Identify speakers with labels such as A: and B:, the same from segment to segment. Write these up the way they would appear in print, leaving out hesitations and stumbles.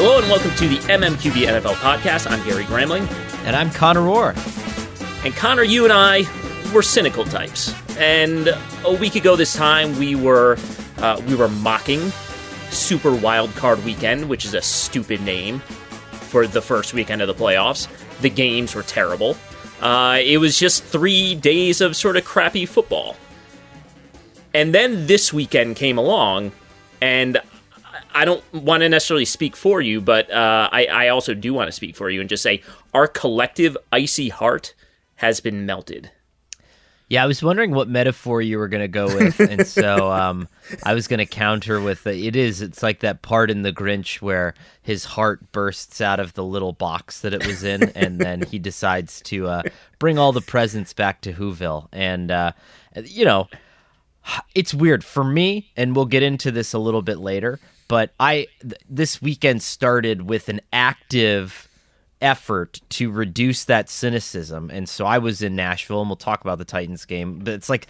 A: Hello and welcome to the MMQB NFL podcast. I'm Gary Gramling.
B: And I'm Conor Rohr.
A: And Conor, you and I, we're cynical types. And a week ago this time, we were mocking Super Wild Card Weekend, which is a stupid name for the first weekend of the playoffs. The games were terrible. It was just 3 days of sort of crappy football. And then this weekend came along, and I don't want to necessarily speak for you, but I also do want to speak for you and just say our collective icy heart has been melted.
B: Yeah, I was wondering what metaphor you were going to go with, and so I was going to counter with it's like that part in The Grinch where his heart bursts out of the little box that it was in, and then he decides to bring all the presents back to Whoville. And, it's weird for me, and we'll get into this a little bit later, but this weekend started with an active effort to reduce that cynicism. And so I was in Nashville, and we'll talk about the Titans game, but it's like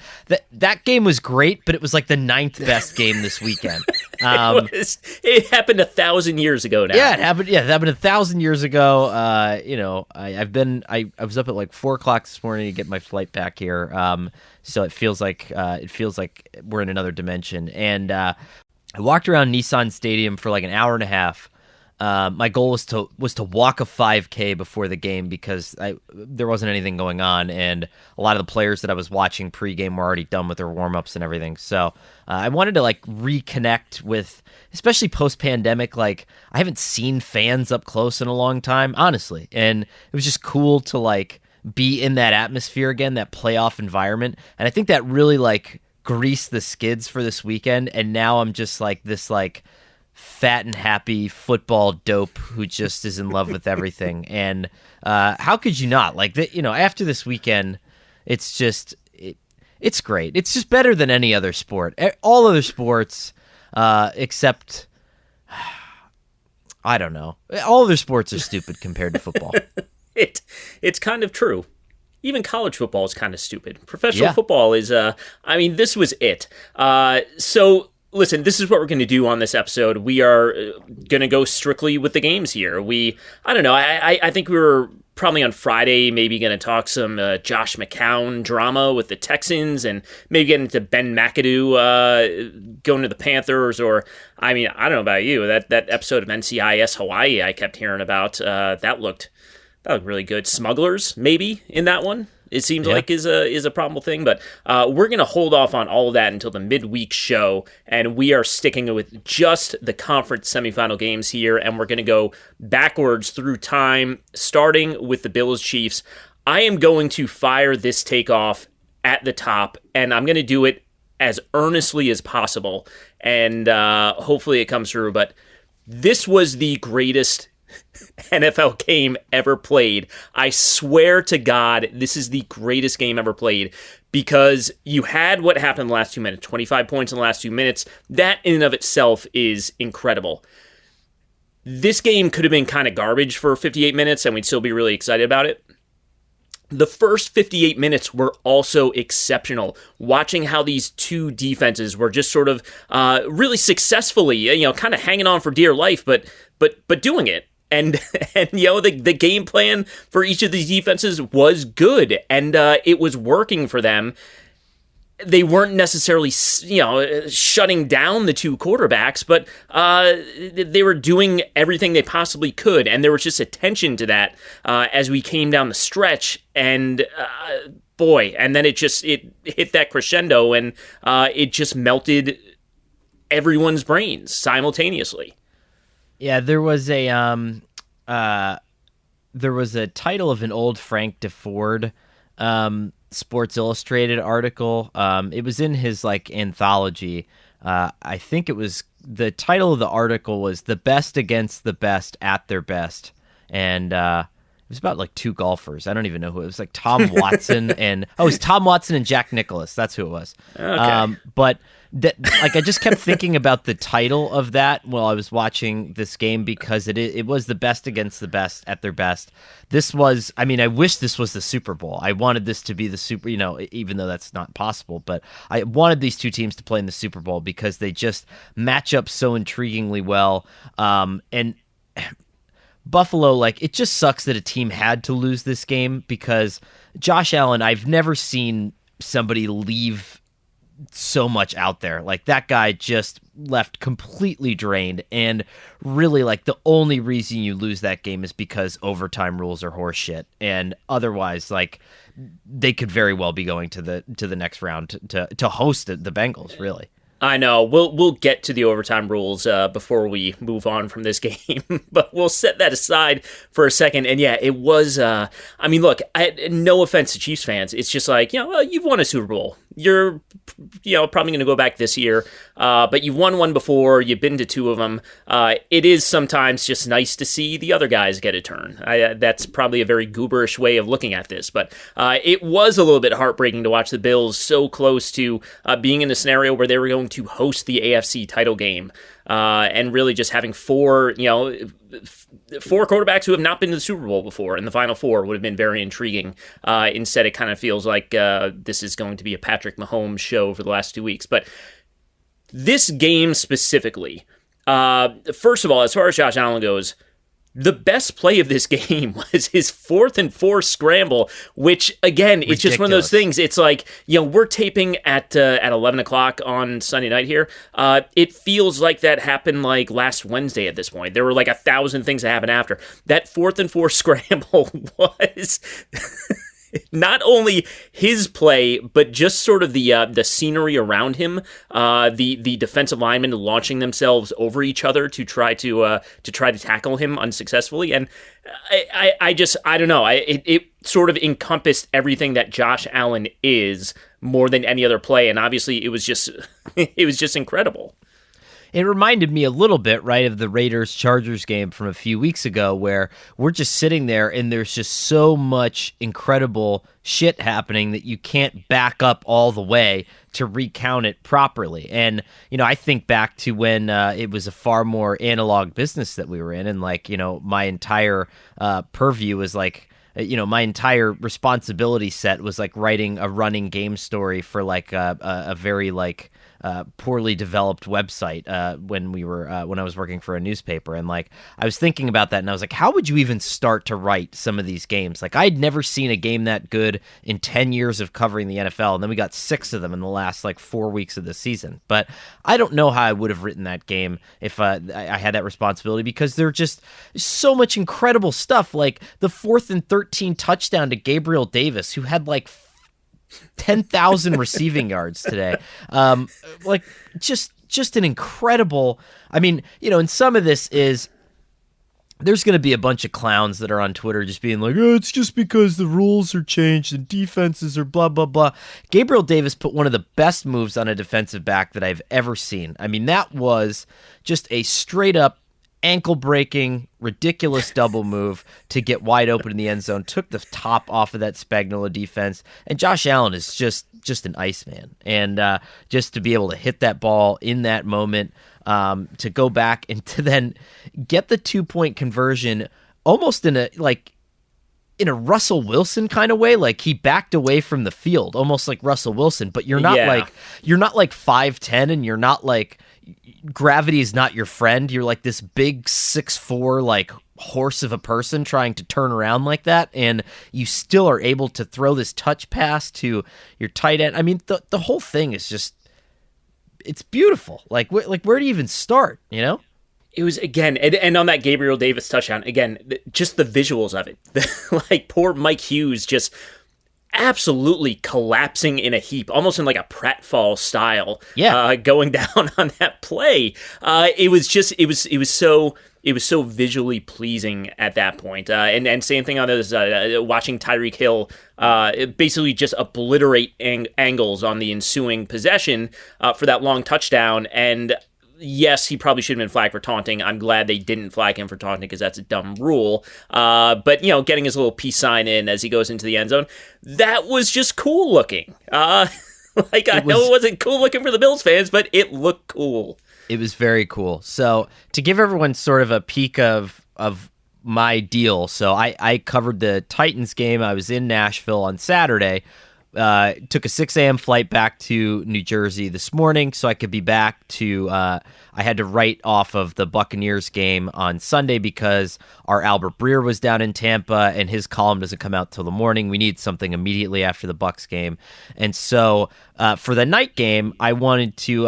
B: that game was great, but it was like the 9th best game this weekend.
A: It happened 1,000 years ago now.
B: Yeah, it happened 1,000 years ago. I was up at like 4:00 this morning to get my flight back here. So it feels like we're in another dimension. And I walked around Nissan Stadium for like an hour and a half. My goal was to walk a 5K before the game because there wasn't anything going on, and a lot of the players that I was watching pregame were already done with their warm-ups and everything. So I wanted to like reconnect with, especially post-pandemic, like I haven't seen fans up close in a long time, honestly, and it was just cool to like be in that atmosphere again, that playoff environment, and I think that really like greased the skids for this weekend. And now I'm just like this like fat and happy football dope who just is in love with everything. And how could you not? Like, after this weekend, it's just it's great. It's just better than any other sport. All other sports, except I don't know. All other sports are stupid compared to football.
A: It's kind of true. Even college football is kind of stupid. Professional football is, this was it. So, listen, this is what we're going to do on this episode. We are going to go strictly with the games here. I think we were probably on Friday maybe going to talk some Josh McCown drama with the Texans and maybe get into Ben McAdoo going to the Panthers. Or, I don't know about you. That episode of NCIS Hawaii I kept hearing about, that looked really good. Smugglers, maybe, in that one. It seems like is a probable thing, but we're going to hold off on all of that until the midweek show, and we are sticking with just the conference semifinal games here, and we're going to go backwards through time, starting with the Bills-Chiefs. I am going to fire this takeoff at the top, and I'm going to do it as earnestly as possible, and hopefully it comes through, but this was the greatest NFL game ever played. I swear to God, this is the greatest game ever played because you had what happened in the last 2 minutes, 25 points in the last 2 minutes. That in and of itself is incredible. This game could have been kind of garbage for 58 minutes and we'd still be really excited about it. The first 58 minutes were also exceptional. Watching how these two defenses were just sort of really successfully, kind of hanging on for dear life, but doing it. And the game plan for each of these defenses was good, and it was working for them. They weren't necessarily, shutting down the two quarterbacks, but they were doing everything they possibly could, and there was just attention to that as we came down the stretch. And and then it hit that crescendo, and it just melted everyone's brains simultaneously.
B: Yeah, there was a title of an old Frank DeFord Sports Illustrated article. It was in his like anthology. I think the title of the article was "The Best Against the Best at Their Best," and it was about like two golfers. I don't even know who it was. Like Tom Watson it was Tom Watson and Jack Nicklaus. That's who it was.
A: Okay.
B: But that, like, I just kept thinking about the title of that while I was watching this game because it was the best against the best at their best. This was, I wish this was the Super Bowl. I wanted this to be the Super, even though that's not possible, but I wanted these two teams to play in the Super Bowl because they just match up so intriguingly well. And Buffalo, like, it just sucks that a team had to lose this game because Josh Allen, I've never seen somebody leave so much out there. Like, that guy just left completely drained, and really, like, the only reason you lose that game is because overtime rules are horseshit, and otherwise, like, they could very well be going to the next round to host the Bengals, really.
A: I know. We'll get to the overtime rules before we move on from this game, but we'll set that aside for a second. And yeah, it was. I mean, look. No offense to Chiefs fans, it's just like, you've won a Super Bowl. You're probably going to go back this year, but you've won one before. You've been to two of them. It is sometimes just nice to see the other guys get a turn. That's probably a very gooberish way of looking at this, but it was a little bit heartbreaking to watch the Bills so close to being in a scenario where they were going to host the AFC title game, and really just having four quarterbacks who have not been to the Super Bowl before in the Final Four would have been very intriguing. Instead, it kind of feels like this is going to be a Patrick Mahomes show for the last 2 weeks. But this game specifically, first of all, as far as Josh Allen goes, the best play of this game was his 4th and 4 scramble, which, again, it's just one of those things. It's like, we're taping at 11 o'clock on Sunday night here. It feels like that happened like last Wednesday at this point. There were like 1,000 things that happened after. That 4th and 4 scramble was... not only his play, but just sort of the scenery around him, the defensive linemen launching themselves over each other to try to tackle him unsuccessfully, and I don't know. It sort of encompassed everything that Josh Allen is more than any other play, and obviously it was just incredible.
B: It reminded me a little bit, right, of the Raiders-Chargers game from a few weeks ago where we're just sitting there and there's just so much incredible shit happening that you can't back up all the way to recount it properly. And, I think back to when it was a far more analog business that we were in, and, like, my entire purview was like, my entire responsibility set was like writing a running game story for like a very like poorly developed website when I was working for a newspaper. And like I was thinking about that and I was like, how would you even start to write some of these games? Like I'd never seen a game that good in 10 years of covering the NFL, and then we got 6 of them in the last like 4 weeks of the season. But I don't know how I would have written that game if I had that responsibility, because there's just so much incredible stuff, like the 4th and 13 touchdown to Gabriel Davis, who had like 10,000 receiving yards today. Like just an incredible, I mean, and some of this is, there's going to be a bunch of clowns that are on Twitter just being like, oh, it's just because the rules are changed and defenses are blah, blah, blah. Gabriel Davis put one of the best moves on a defensive back that I've ever seen. I mean, that was just a straight up ankle-breaking, ridiculous double move to get wide open in the end zone, took the top off of that Spagnuolo defense, and Josh Allen is just an Iceman. And just to be able to hit that ball in that moment, to go back and to then get the 2-point conversion almost in a Russell Wilson kind of way, like he backed away from the field, almost like Russell Wilson, but you're not like 5'10", and you're not like, gravity is not your friend. You're like this big 6'4", like horse of a person trying to turn around like that, and you still are able to throw this touch pass to your tight end. I mean, the whole thing is just, it's beautiful. Like where do you even start, It
A: was, again, and on that Gabriel Davis touchdown, again, just the visuals of it. Like, poor Mike Hughes just absolutely collapsing in a heap, almost in like a pratfall style, going down on that play. It was so visually pleasing at that point. And same thing on those, watching Tyreek Hill basically just obliterate angles on the ensuing possession for that long touchdown. And yes, he probably should have been flagged for taunting. I'm glad they didn't flag him for taunting because that's a dumb rule. But, getting his little peace sign in as he goes into the end zone, that was just cool looking. I know it wasn't cool looking for the Bills fans, but it looked cool.
B: It was very cool. So to give everyone sort of a peek of my deal, so I covered the Titans game. I was in Nashville on Saturday. took a 6 a.m. flight back to New Jersey this morning so I could be back to I had to write off of the Buccaneers game on Sunday because our Albert Breer was down in Tampa and his column doesn't come out till the morning. We need something immediately after the Bucs game. And so for the night game, I wanted to,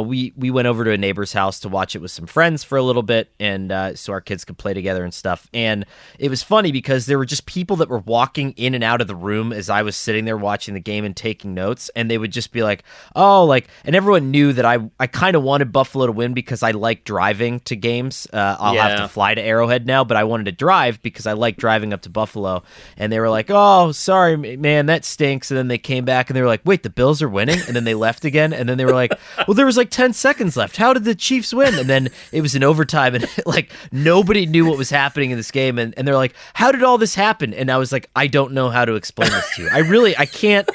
B: we went over to a neighbor's house to watch it with some friends for a little bit, and so our kids could play together and stuff. And it was funny because there were just people that were walking in and out of the room as I was sitting there watching the game and taking notes, and they would just be like, oh, like, and everyone knew that I kind of wanted Buffalo to win because I like driving to games. I'll have to fly to Arrowhead now, but I wanted to drive because I like driving up to Buffalo. And they were like, oh, sorry, man, that stinks. And then they came back and they were like, wait, the Bills are winning? And then they left again. And then they were like, well, there was like 10 seconds left. How did the Chiefs win? And then it was in overtime, and like nobody knew what was happening in this game. And they're like, how did all this happen? And I was like, I don't know how to explain this to you. I can't.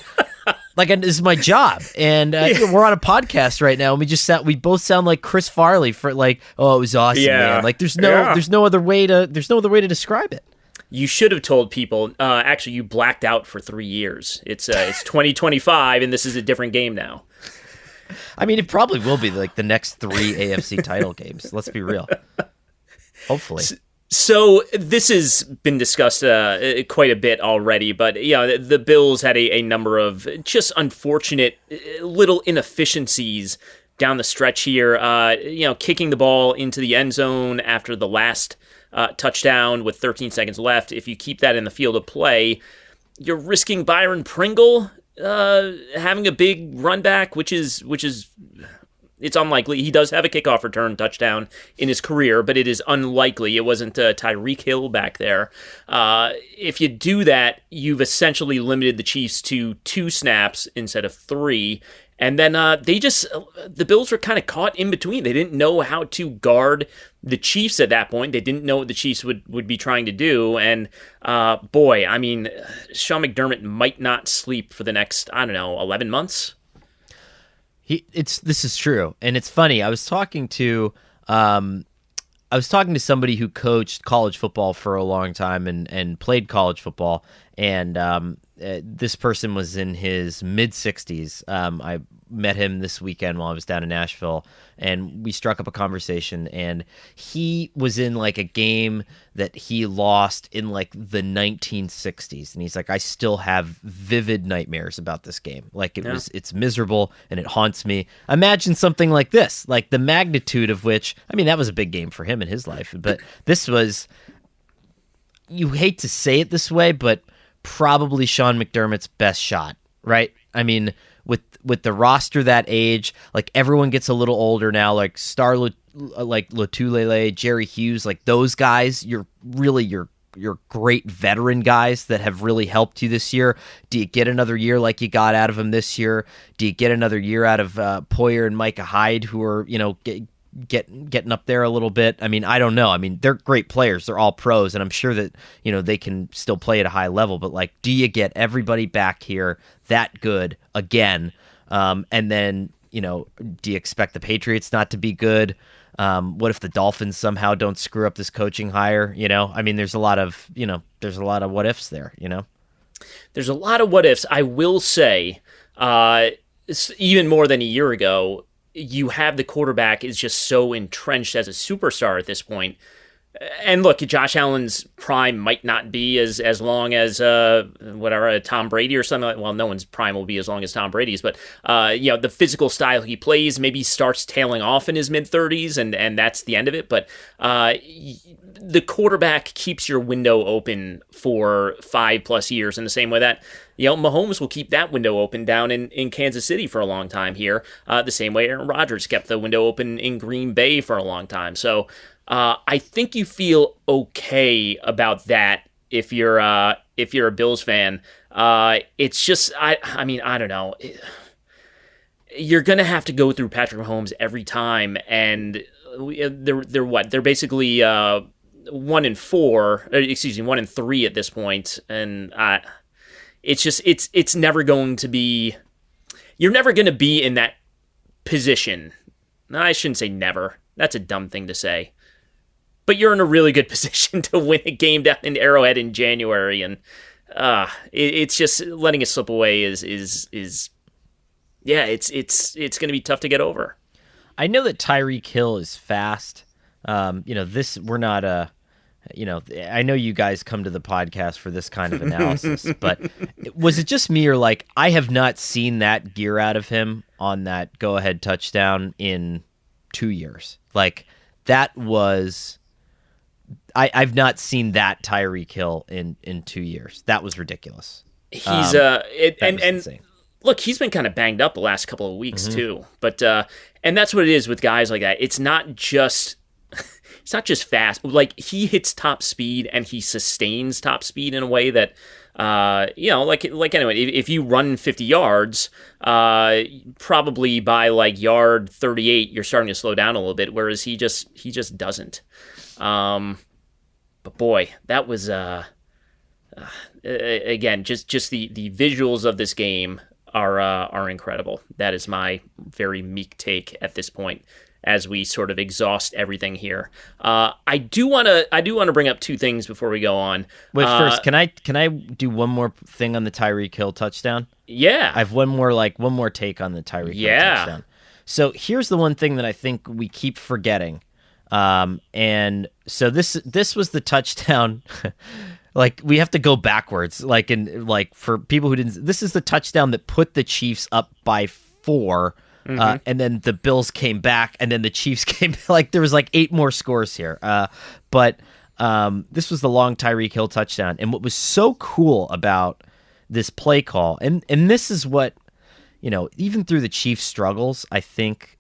B: Like, this is my job, and we're on a podcast right now, and we both sound like Chris Farley for like, oh, it was awesome, man. Like, there's no other way to describe it.
A: You should have told people. Actually, you blacked out for 3 years. It's 2025, and this is a different game now.
B: I mean, it probably will be like the next 3 AFC title games. Let's be real. Hopefully.
A: So this has been discussed quite a bit already, but the Bills had a number of just unfortunate little inefficiencies down the stretch here. Kicking the ball into the end zone after the last touchdown with 13 seconds left. If you keep that in the field of play, you're risking Byron Pringle having a big run back, which is. It's unlikely. He does have a kickoff return touchdown in his career, but it is unlikely. It wasn't Tyreek Hill back there. If you do that, you've essentially limited the Chiefs to 2 snaps instead of 3. And then the Bills were kind of caught in between. They didn't know how to guard the Chiefs at that point. They didn't know what the Chiefs would be trying to do. And Sean McDermott might not sleep for the next, 11 months.
B: This is true, and it's funny. I was talking to somebody who coached college football for a long time and played college football, and this person was in his mid-60s. I met him this weekend while I was down in Nashville, and we struck up a conversation, and he was in like a game that he lost in like the 1960s, and he's like, I still have vivid nightmares about this game. Like it's miserable and it haunts me. Imagine something like this, like the magnitude of which, I mean, that was a big game for him in his life, but this was, you hate to say it this way, but probably Sean McDermott's best shot, right? I mean, with the roster that age, like everyone gets a little older now, like like Lotulelei, Jerry Hughes, like those guys, you're great veteran guys that have really helped you this year. Do you get another year like you got out of them this year? Do you get another year out of Poyer and Micah Hyde, who are, getting up there a little bit? I mean, I don't know. I mean, they're great players. They're all pros, and I'm sure that, they can still play at a high level. But, like, do you get everybody back here that good again? And then, do you expect the Patriots not to be good? What if the Dolphins somehow don't screw up this coaching hire? I mean, there's a lot of what ifs there,
A: There's a lot of what ifs. I will say, even more than a year ago, you have the quarterback is just so entrenched as a superstar at this point. And look, Josh Allen's prime might not be as long as Tom Brady or something. Well, no one's prime will be as long as Tom Brady's, but the physical style he plays maybe starts tailing off in his mid-30s, and that's the end of it. But the quarterback keeps your window open for 5+ years in the same way that Mahomes will keep that window open down in Kansas City for a long time here, the same way Aaron Rodgers kept the window open in Green Bay for a long time. So I think you feel okay about that if you're a Bills fan. It's just I mean, I don't know. You're gonna have to go through Patrick Mahomes every time, and they're what? They're basically 1-4. 1-3 at this point, and it's just it's never going to be. You're never going to be in that position. No, I shouldn't say never. That's a dumb thing to say. But you're in a really good position to win a game down in Arrowhead in January, and it's just letting it slip away is yeah, it's going to be tough to get over.
B: I know that Tyreek Hill is fast. We're not I know you guys come to the podcast for this kind of analysis, but was it just me, or like I have not seen that gear out of him on that go-ahead touchdown in 2 years? Like that was, I've not seen that Tyreek Hill in 2 years. That was ridiculous.
A: He's
B: Insane.
A: Look, he's been kind of banged up the last couple of weeks too. But and that's what it is with guys like that. It's not just fast. Like he hits top speed and he sustains top speed in a way that like anyway, if you run 50 yards, probably by like yard 38 you're starting to slow down a little bit, whereas he just doesn't. But boy, that was again just the visuals of this game are incredible. That is my very meek take at this point as we sort of exhaust everything here. I do want to bring up two things before we go on.
B: Wait, first, can I do one more thing on the Tyreek Hill touchdown?
A: Yeah.
B: I have one more take on the Tyreek Hill touchdown. So here's the one thing that I think we keep forgetting. And so this was the touchdown. Like we have to go backwards. Like for people who didn't, this is the touchdown that put the Chiefs up by 4. And then the Bills came back, and then the Chiefs came. Like there was like 8 more scores here. But this was the long Tyreek Hill touchdown. And what was so cool about this play call, and this is what, even through the Chiefs' struggles, I think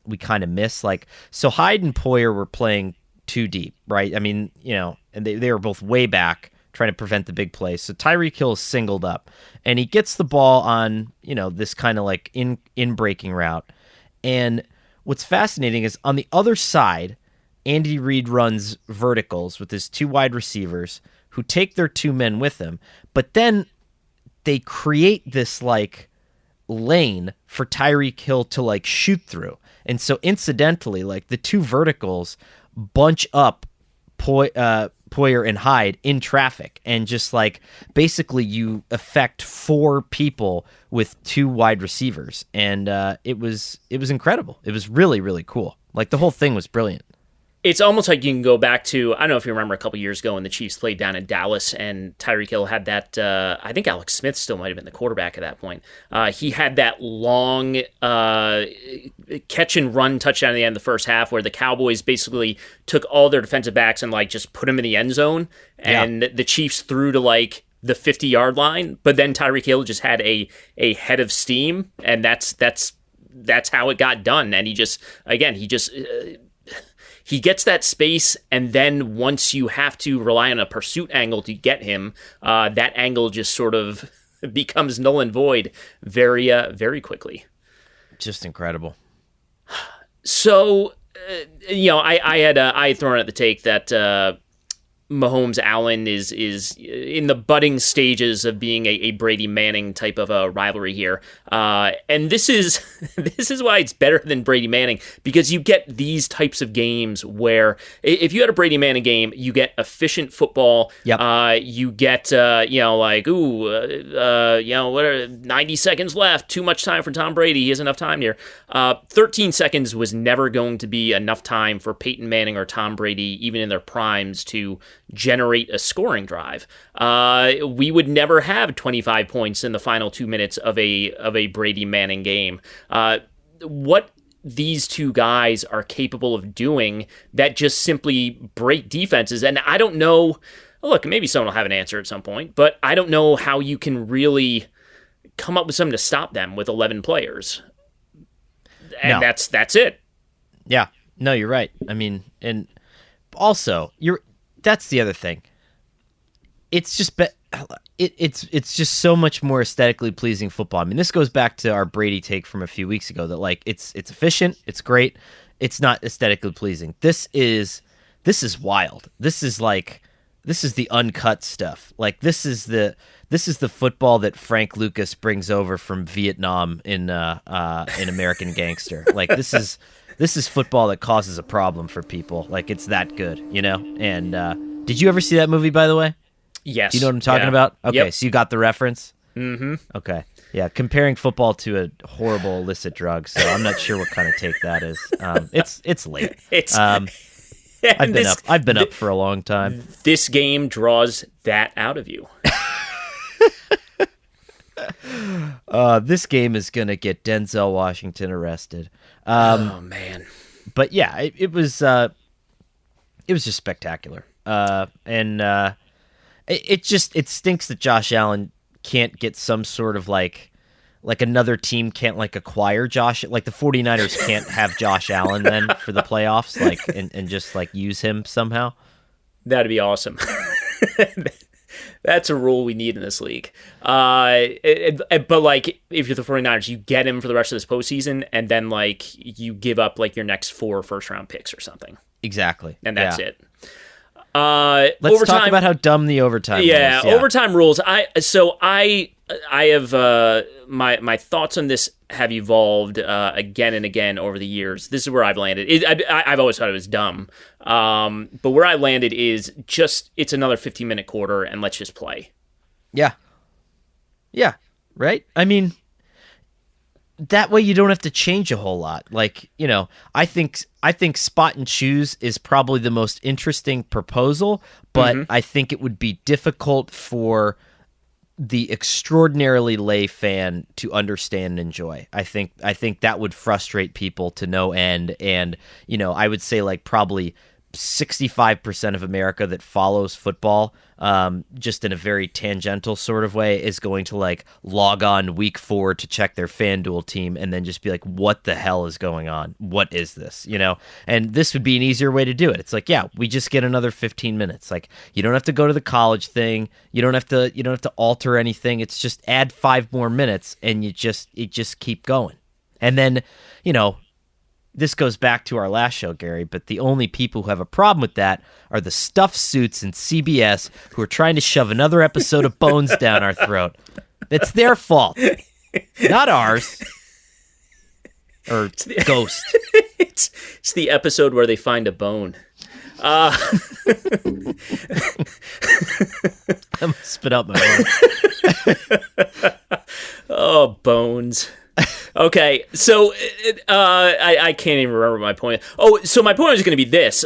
B: we kind of miss. Like, so Hyde and Poyer were playing too deep, right? I mean, and they were both way back trying to prevent the big play. So Tyreek Hill is singled up, and he gets the ball on, this kind of like in breaking route. And what's fascinating is on the other side, Andy Reid runs verticals with his 2 wide receivers who take their 2 men with them, but then they create this like lane for Tyreek Hill to like shoot through. And so incidentally, like the 2 verticals bunch up Poyer and Hyde in traffic, and just like basically you affect 4 people with 2 wide receivers, and it was incredible. It was really, really cool. Like the whole thing was brilliant.
A: It's almost like you can go back to, I don't know if you remember a couple years ago when the Chiefs played down in Dallas and Tyreek Hill had that, I think Alex Smith still might have been the quarterback at that point. He had that long catch and run touchdown at the end of the first half where the Cowboys basically took all their defensive backs and like just put them in the end zone, and the Chiefs threw to like the 50-yard line, but then Tyreek Hill just had a head of steam, and that's how it got done. And he gets that space, and then once you have to rely on a pursuit angle to get him, that angle just sort of becomes null and void very, very quickly.
B: Just incredible.
A: So, I had thrown out the take that Mahomes Allen is in the budding stages of being a Brady Manning type of a rivalry here, and this is why it's better than Brady Manning, because you get these types of games where if you had a Brady Manning game, you get efficient football.
B: Yep.
A: You get what are 90 seconds left, too much time for Tom Brady. He has enough time here. 13 seconds was never going to be enough time for Peyton Manning or Tom Brady, even in their primes, to generate a scoring drive. We would never have 25 points in the final 2 minutes of a Brady Manning game. What these 2 guys are capable of doing that just simply break defenses, and I don't know, look, maybe someone will have an answer at some point, but I don't know how you can really come up with something to stop them with 11 players. And that's it.
B: Yeah. No, you're right. I mean, and also that's the other thing. It's just it's just so much more aesthetically pleasing football. I mean, this goes back to our Brady take from a few weeks ago that like it's efficient, it's great, it's not aesthetically pleasing. This is wild. This is the uncut stuff. Like this is the football that Frank Lucas brings over from Vietnam in American Gangster. Like this is football that causes a problem for people. Like it's that good, And did you ever see that movie, by the way?
A: Yes.
B: Do you know what I'm talking about? Okay,
A: Yep.
B: so you got the reference?
A: Mm-hmm.
B: Okay. Yeah, comparing football to a horrible illicit drug, so I'm not sure what kind of take that is. It's late. I've been up for a long time.
A: This game draws that out of you.
B: This game is gonna get Denzel Washington arrested.
A: Oh man.
B: But yeah, it was just spectacular. It stinks that Josh Allen can't get some sort of like another team can't like acquire Josh, like the 49ers can't have Josh Allen then for the playoffs, like and just like use him somehow.
A: That'd be awesome. That's a rule we need in this league. But like, if you're the 49ers, you get him for the rest of this postseason, and then like you give up like your next 4 first-round picks or something.
B: Exactly,
A: and that's it.
B: Let's
A: overtime,
B: talk about how dumb the overtime rules.
A: Yeah, overtime rules. I have my thoughts on this have evolved again and again over the years. This is where I've landed. I've always thought it was dumb, but where I landed is just it's another 15-minute quarter and let's just play.
B: Yeah, right. I mean, that way you don't have to change a whole lot. Like, you know, I think spot and choose is probably the most interesting proposal, but I think it would be difficult for the extraordinarily lay fan to understand and enjoy. I think that would frustrate people to no end. And, you know, I would say like probably 65% of America that follows football, just in a very tangential sort of way, is going to like log on week 4 to check their FanDuel team and then just be like, what the hell is going on? What is this? You know? And this would be an easier way to do it. It's like, yeah, we just get another 15 minutes. Like, you don't have to go to the college thing. You don't have to alter anything. It's just add 5 more minutes and you just keep going. And then, you know, this goes back to our last show, Gary, but the only people who have a problem with that are the stuffed suits in CBS who are trying to shove another episode of Bones down our throat. It's their fault, not ours. Or Ghost.
A: It's the episode where they find a bone. I'm
B: gonna spit out my bone.
A: Oh, Bones. Okay, so I can't even remember my point. Oh, so my point was going to be this.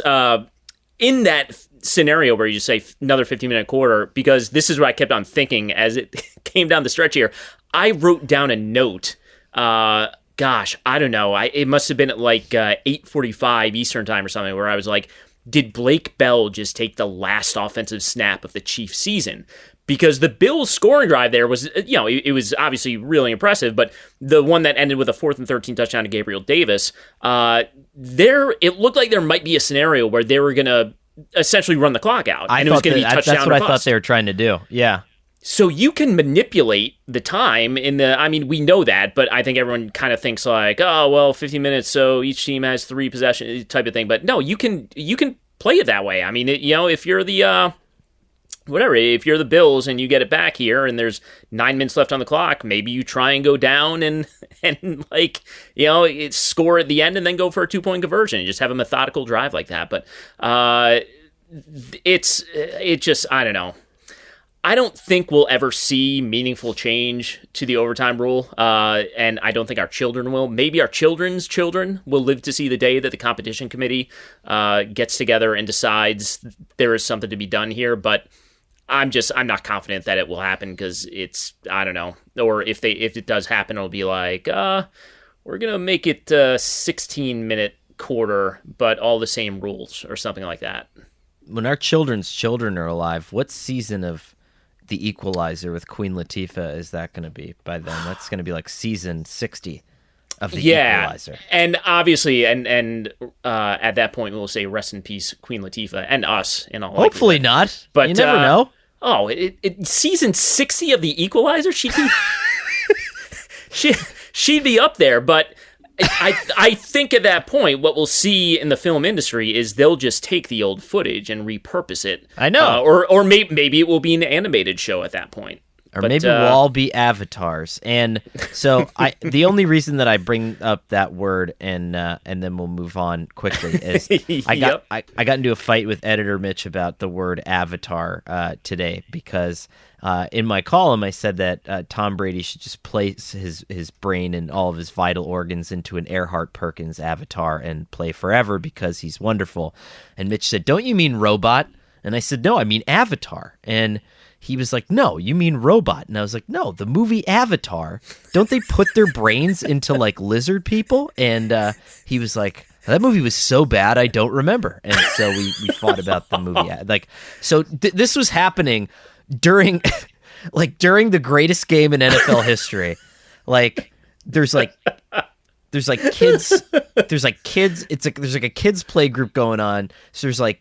A: In that scenario where you just say another 15-minute quarter, because this is what I kept on thinking as it came down the stretch here, I wrote down a note. Gosh, I don't know. It must have been at like 8:45 Eastern time or something, where I was like, did Blake Bell just take the last offensive snap of the Chiefs season? Because the Bills' scoring drive there was, you know, it was obviously really impressive, but the one that ended with a 4th and 13 touchdown to Gabriel Davis, it looked like there might be a scenario where they were going to essentially run the clock out. And it was going to be touchdown.
B: That's what I thought they were trying to do. Yeah.
A: So you can manipulate the time we know that, but I think everyone kind of thinks like, oh, well, 15 minutes, so each team has 3 possessions type of thing. But no, you can play it that way. I mean, if you're the... if you're the Bills and you get it back here and there's 9 minutes left on the clock, maybe you try and go down and score at the end and then go for a 2-point conversion and just have a methodical drive like that. But it just, I don't know. I don't think we'll ever see meaningful change to the overtime rule, and I don't think our children will. Maybe our children's children will live to see the day that the competition committee gets together and decides there is something to be done here, but I'm not confident that it will happen because it's, I don't know. Or if it does happen, it'll be like, we're going to make it a 16-minute quarter, but all the same rules or something like that.
B: When our children's children are alive, what season of The Equalizer with Queen Latifah is that going to be by then? That's going to be like season 60 of The Equalizer.
A: And obviously, and at that point, we'll say rest in peace, Queen Latifah, and us in all
B: Hopefully not, but you never know.
A: Oh, season 60 of The Equalizer, she'd be up there, but I think at that point, what we'll see in the film industry is they'll just take the old footage and repurpose it.
B: I know.
A: Or maybe it will be an animated show at that point.
B: Or maybe we'll all be avatars. And so the only reason that I bring up that word and then we'll move on quickly is I got into a fight with editor Mitch about the word avatar today because in my column I said that Tom Brady should just place his brain and all of his vital organs into an Earhart Perkins avatar and play forever because he's wonderful. And Mitch said, "Don't you mean robot?" And I said, "No, I mean avatar." And he was like, "No, you mean robot." And I was like, "No, the movie Avatar, don't they put their brains into like lizard people?" And he was like, "That movie was so bad, I don't remember." And so we fought about the movie. Like, so this was happening during the greatest game in NFL history. Like, there's kids. There's a kids play group going on. So there's like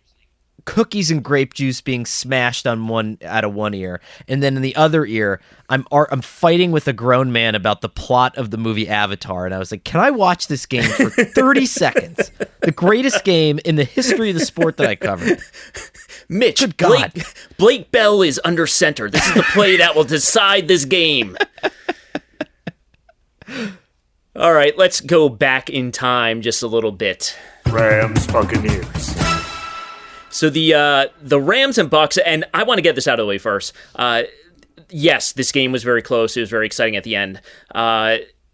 B: cookies and grape juice being smashed out of one ear, and then in the other ear I'm fighting with a grown man about the plot of the movie Avatar, and I was like, "Can I watch this game for 30 seconds? The greatest game in the history of the sport that I covered."
A: Mitch, good God. Blake Bell is under center. This is the play that will decide this game. All right, let's go back in time just a little bit.
C: Rams Buccaneers.
A: So the Rams and Bucs, and I want to get this out of the way first. Yes, this game was very close. It was very exciting at the end.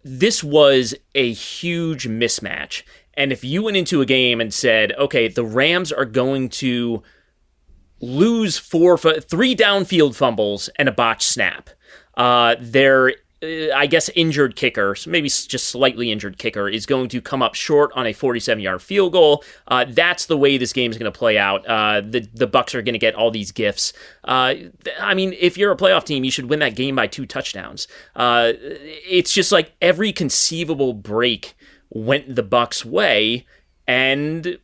A: This was a huge mismatch. And if you went into a game and said, okay, the Rams are going to lose 3 downfield fumbles and a botched snap. Their I guess injured kicker, so maybe just slightly injured kicker, is going to come up short on a 47-yard field goal. That's the way this game is going to play out. The Bucs are going to get all these gifts. I mean, if you're a playoff team, you should win that game by 2 touchdowns. It's just like every conceivable break went the Bucs' way, and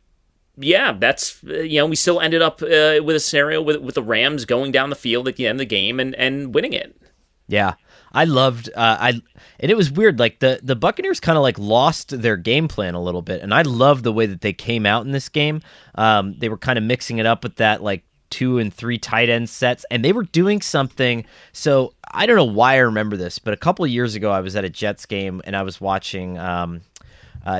A: yeah, that's we still ended up with a scenario with the Rams going down the field at the end of the game and winning it.
B: Yeah. I loved and it was weird, like the Buccaneers kind of like lost their game plan a little bit, and I loved the way that they came out in this game. They were kind of mixing it up with that like 2 and 3 tight end sets, and they were doing something. So I don't know why I remember this, but a couple of years ago I was at a Jets game and I was watching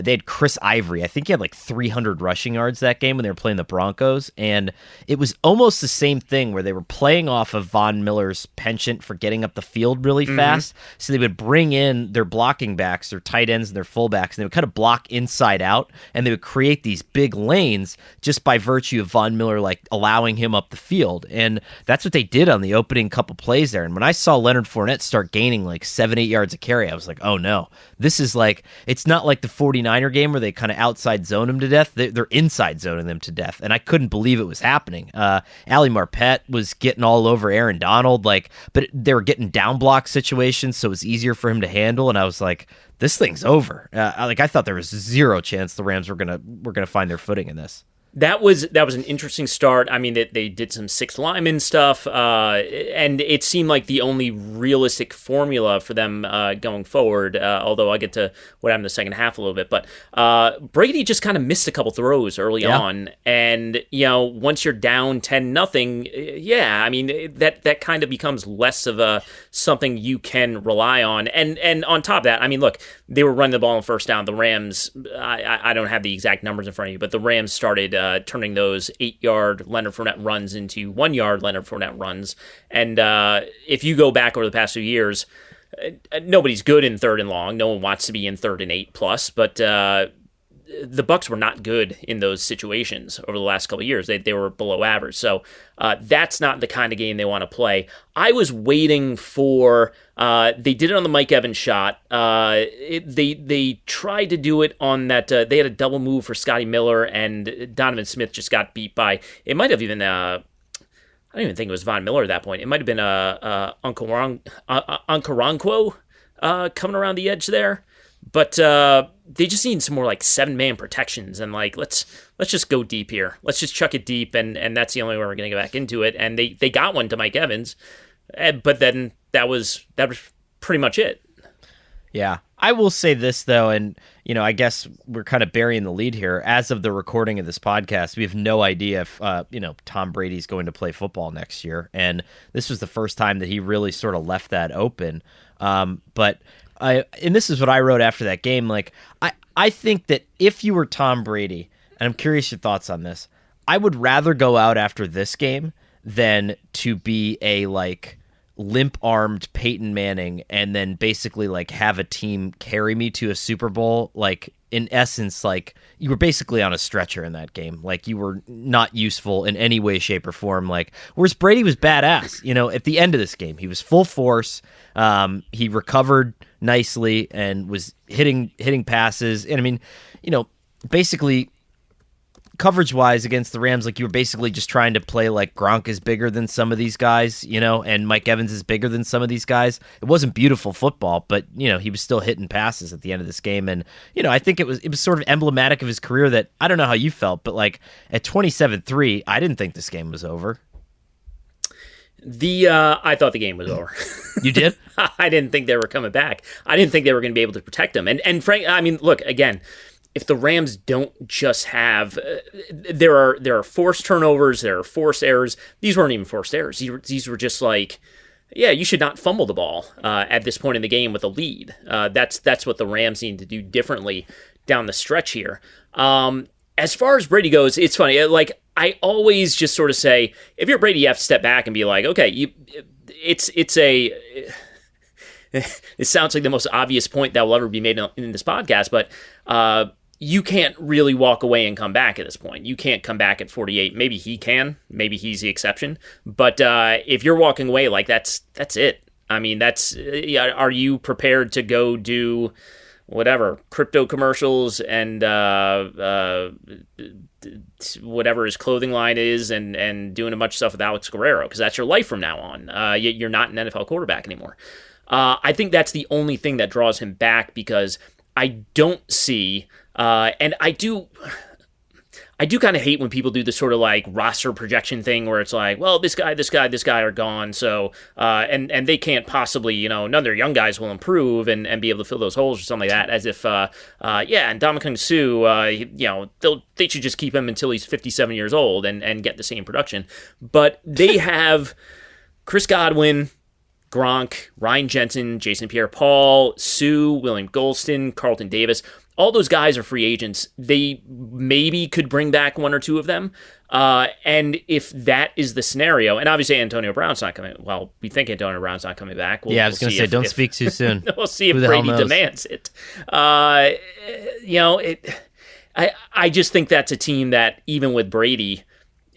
B: they had Chris Ivory. I think he had like 300 rushing yards that game when they were playing the Broncos. And it was almost the same thing where they were playing off of Von Miller's penchant for getting up the field really fast. So they would bring in their blocking backs, their tight ends and their fullbacks, and they would kind of block inside out. And they would create these big lanes just by virtue of Von Miller like allowing him up the field. And that's what they did on the opening couple plays there. And when I saw Leonard Fournette start gaining like 7-8 yards a carry, I was like, oh no, this is like, it's not like the 49er game where they kind of outside zone him to death. They're inside zoning them to death, and I couldn't believe it was happening. Ali Marpet was getting all over Aaron Donald, but they were getting down block situations, so it was easier for him to handle. And I was like, this thing's over. I thought there was zero chance the Rams were gonna find their footing in this.
A: That was an interesting start. I mean, they did some 6 lineman stuff, and it seemed like the only realistic formula for them going forward, although I'll get to what happened in the second half a little bit. But Brady just kind of missed a couple throws early on, and once you're down 10-0, I mean, that kind of becomes less of something you can rely on. And on top of that, I mean, look, they were running the ball on first down. The Rams, I don't have the exact numbers in front of you, but the Rams started turning those 8-yard Leonard Fournette runs into 1-yard Leonard Fournette runs. And if you go back over the past few years, nobody's good in 3rd and long. No one wants to be in 3rd and 8+, but the Bucs were not good in those situations over the last couple of years. They were below average. So that's not the kind of game they want to play. I was waiting for they did it on the Mike Evans shot. They tried to do it on that. They had a double move for Scotty Miller, and Donovan Smith just got beat by. It might have even. I don't even think it was Von Miller at that point. It might have been Okoronkwo coming around the edge there. But they just need some more like 7-man protections, and like let's just go deep here. Let's just chuck it deep, and that's the only way we're going to get back into it. And they got one to Mike Evans, but then that was pretty much it.
B: Yeah. I will say this, though, and, I guess we're kind of burying the lead here. As of the recording of this podcast, we have no idea if, Tom Brady's going to play football next year. And this was the first time that he really sort of left that open. And this is what I wrote after that game. Like, I think that if you were Tom Brady, and I'm curious your thoughts on this, I would rather go out after this game than to be a, limp-armed Peyton Manning and then basically have a team carry me to a Super Bowl. In essence, you were basically on a stretcher in that game. You were not useful in any way, shape, or form. Whereas Brady was badass. At the end of this game, he was full force. He recovered nicely and was hitting passes. And basically, coverage-wise against the Rams, you were basically just trying to play Gronk is bigger than some of these guys, and Mike Evans is bigger than some of these guys. It wasn't beautiful football, but, he was still hitting passes at the end of this game. And, I think it was sort of emblematic of his career that, I don't know how you felt, but, at 27-3, I didn't think this game was over.
A: I thought the game was over.
B: You did?
A: I didn't think they were coming back. I didn't think they were going to be able to protect him. And Frank, look, again, if the Rams don't just have, there are forced turnovers, there are forced errors. These weren't even forced errors. These were just you should not fumble the ball at this point in the game with a lead. That's what the Rams need to do differently down the stretch here. As far as Brady goes, it's funny. I always just sort of say, if you're Brady, you have to step back and be like, okay, it sounds like the most obvious point that will ever be made in this podcast, but you can't really walk away and come back at this point. You can't come back at 48. Maybe he can. Maybe he's the exception. But if you're walking away, that's it. Are you prepared to go do whatever, crypto commercials and whatever his clothing line is and doing a bunch of stuff with Alex Guerrero? Because that's your life from now on. You're not an NFL quarterback anymore. I think that's the only thing that draws him back, because I don't see... and I do kind of hate when people do this sort of roster projection thing where it's well, this guy are gone. So, and they can't possibly, none of their young guys will improve and be able to fill those holes or something like that, as if, and Ndamukong Suh, they should just keep him until he's 57 years old and get the same production. But they have Chris Godwin, Gronk, Ryan Jensen, Jason Pierre-Paul, Sue, William Golston, Carlton Davis. All those guys are free agents. They maybe could bring back one or two of them. And if that is the scenario, and obviously Antonio Brown's not coming. Well, we think Antonio Brown's not coming back.
B: I was going to say, don't speak too soon.
A: We'll see if Brady demands it. I just think that's a team that, even with Brady,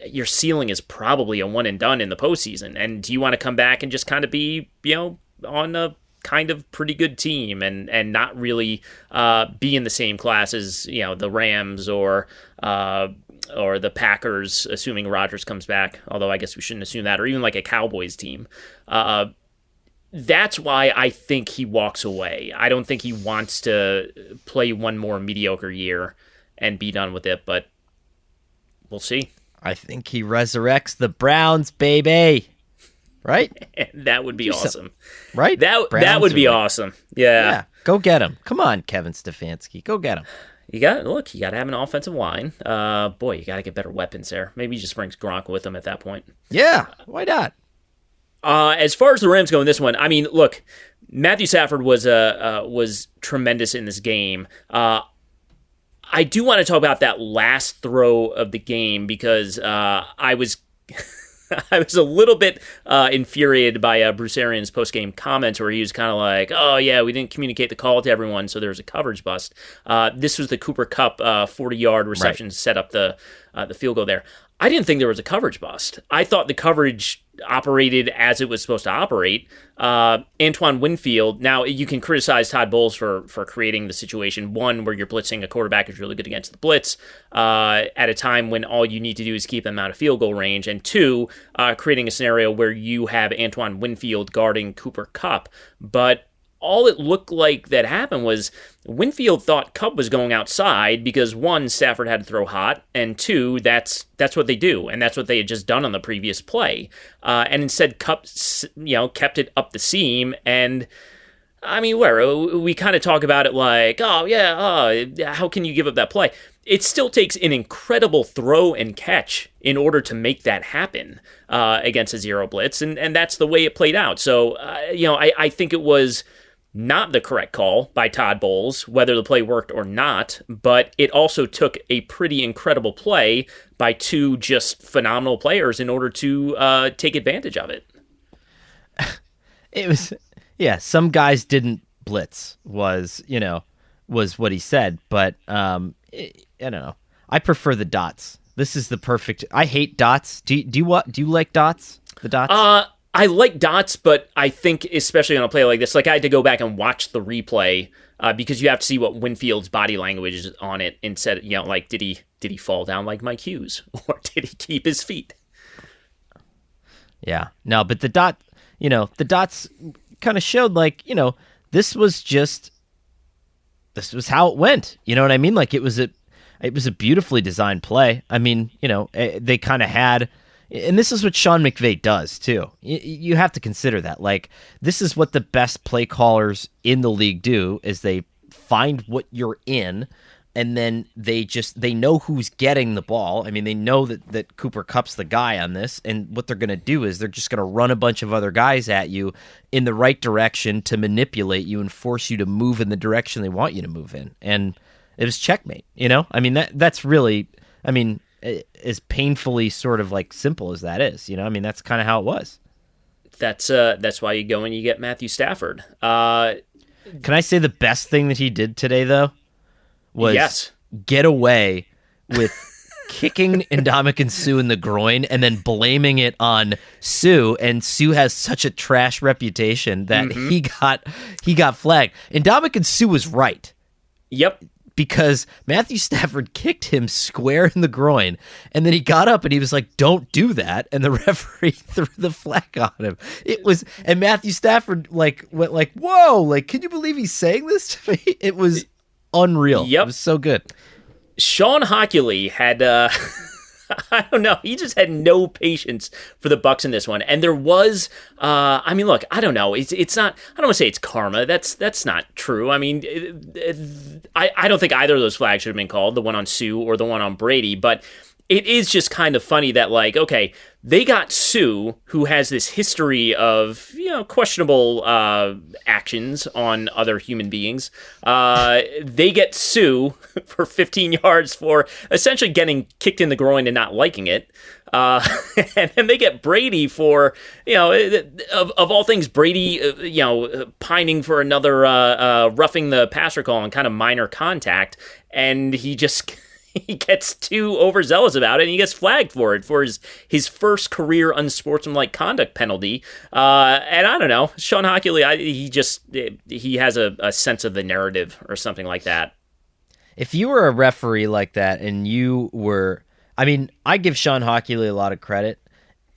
A: your ceiling is probably a one and done in the postseason. And do you want to come back and just kind of be, on a kind of pretty good team and not really be in the same class as, the Rams or the Packers, assuming Rodgers comes back, although I guess we shouldn't assume that, or even a Cowboys team. That's why I think he walks away. I don't think he wants to play one more mediocre year and be done with it, but we'll see.
B: I think he resurrects the Browns, baby. Right?
A: That would be awesome.
B: Right?
A: That would be awesome. Yeah.
B: Go get him. Come on, Kevin Stefanski. Go get him.
A: You got to have an offensive line. Boy, you got to get better weapons there. Maybe he just brings Gronk with him at that point.
B: Yeah, why not?
A: As far as the Rams go in this one, look, Matthew Stafford was tremendous in this game. I do want to talk about that last throw of the game, because I was a little bit infuriated by Bruce Arians' post-game comments, where he was kind of like, oh, yeah, we didn't communicate the call to everyone, so there was a coverage bust. This was the Cooper Kupp 40-yard reception to set up the field goal there. I didn't think there was a coverage bust. I thought the coverage operated as it was supposed to operate. Antoine Winfield, now you can criticize Todd Bowles for creating the situation, one, where you're blitzing a quarterback who's really good against the blitz at a time when all you need to do is keep them out of field goal range, and two, creating a scenario where you have Antoine Winfield guarding Cooper Kupp. But all it looked like that happened was Winfield thought Kupp was going outside because, one, Stafford had to throw hot, and two, that's what they do, and that's what they had just done on the previous play. And instead, Kupp, kept it up the seam, and I mean, where we kind of talk about it like, oh yeah, how can you give up that play? It still takes an incredible throw and catch in order to make that happen against a zero blitz, and that's the way it played out. So, I think it was not the correct call by Todd Bowles, whether the play worked or not, but it also took a pretty incredible play by two just phenomenal players in order to take advantage of it.
B: It was, yeah, some guys didn't blitz was what he said, but I don't know. I prefer the dots. This is the perfect. I hate dots. Do you like dots? The dots?
A: I like dots, but I think especially on a play like this, like I had to go back and watch the replay because you have to see what Winfield's body language is on it instead. Like did he fall down like Mike Hughes or did he keep his feet?
B: Yeah, no, but the dots kind of showed like this was how it went. You know what I mean? Like it was a beautifully designed play. I mean, they kind of had. And this is what Sean McVay does, too. You have to consider that. Like, this is what the best play callers in the league do, is they find what you're in, and then they know who's getting the ball. I mean, they know that Cooper Kupp's the guy on this, and what they're going to do is they're just going to run a bunch of other guys at you in the right direction to manipulate you and force you to move in the direction they want you to move in. And it was checkmate, I mean, that's really, I mean, as painfully sort of like simple as that is, I mean, that's kind of how it was.
A: That's why you go and you get Matthew Stafford.
B: Can I say the best thing that he did today though was get away with kicking Ndamukong Suh in the groin and then blaming it on Suh, and Suh has such a trash reputation that he got flagged. Ndamukong Suh was right.
A: Yep.
B: Because Matthew Stafford kicked him square in the groin, and then he got up and he was like, "Don't do that," and the referee threw the flag on him. And Matthew Stafford went like, "Whoa, like, can you believe he's saying this to me?" It was unreal.
A: Yep.
B: It was so good.
A: Sean Hockley had I don't know. He just had no patience for the Bucs in this one. And there was, I mean, look, I don't know. It's not, I don't want to say it's karma. That's not true. I mean, I don't think either of those flags should have been called, the one on Suh or the one on Brady. But it is just kind of funny that, like, okay, they got Suh, who has this history of, questionable actions on other human beings. They get Suh for 15 yards for essentially getting kicked in the groin and not liking it. And then they get Brady for, of all things, Brady, pining for another roughing the passer call and kind of minor contact. And he gets too overzealous about it, and he gets flagged for it for his first career unsportsmanlike conduct penalty. And I don't know, Sean Hockley, he has a sense of the narrative or something like that.
B: If you were a referee like that and you were, I mean, I give Sean Hockley a lot of credit.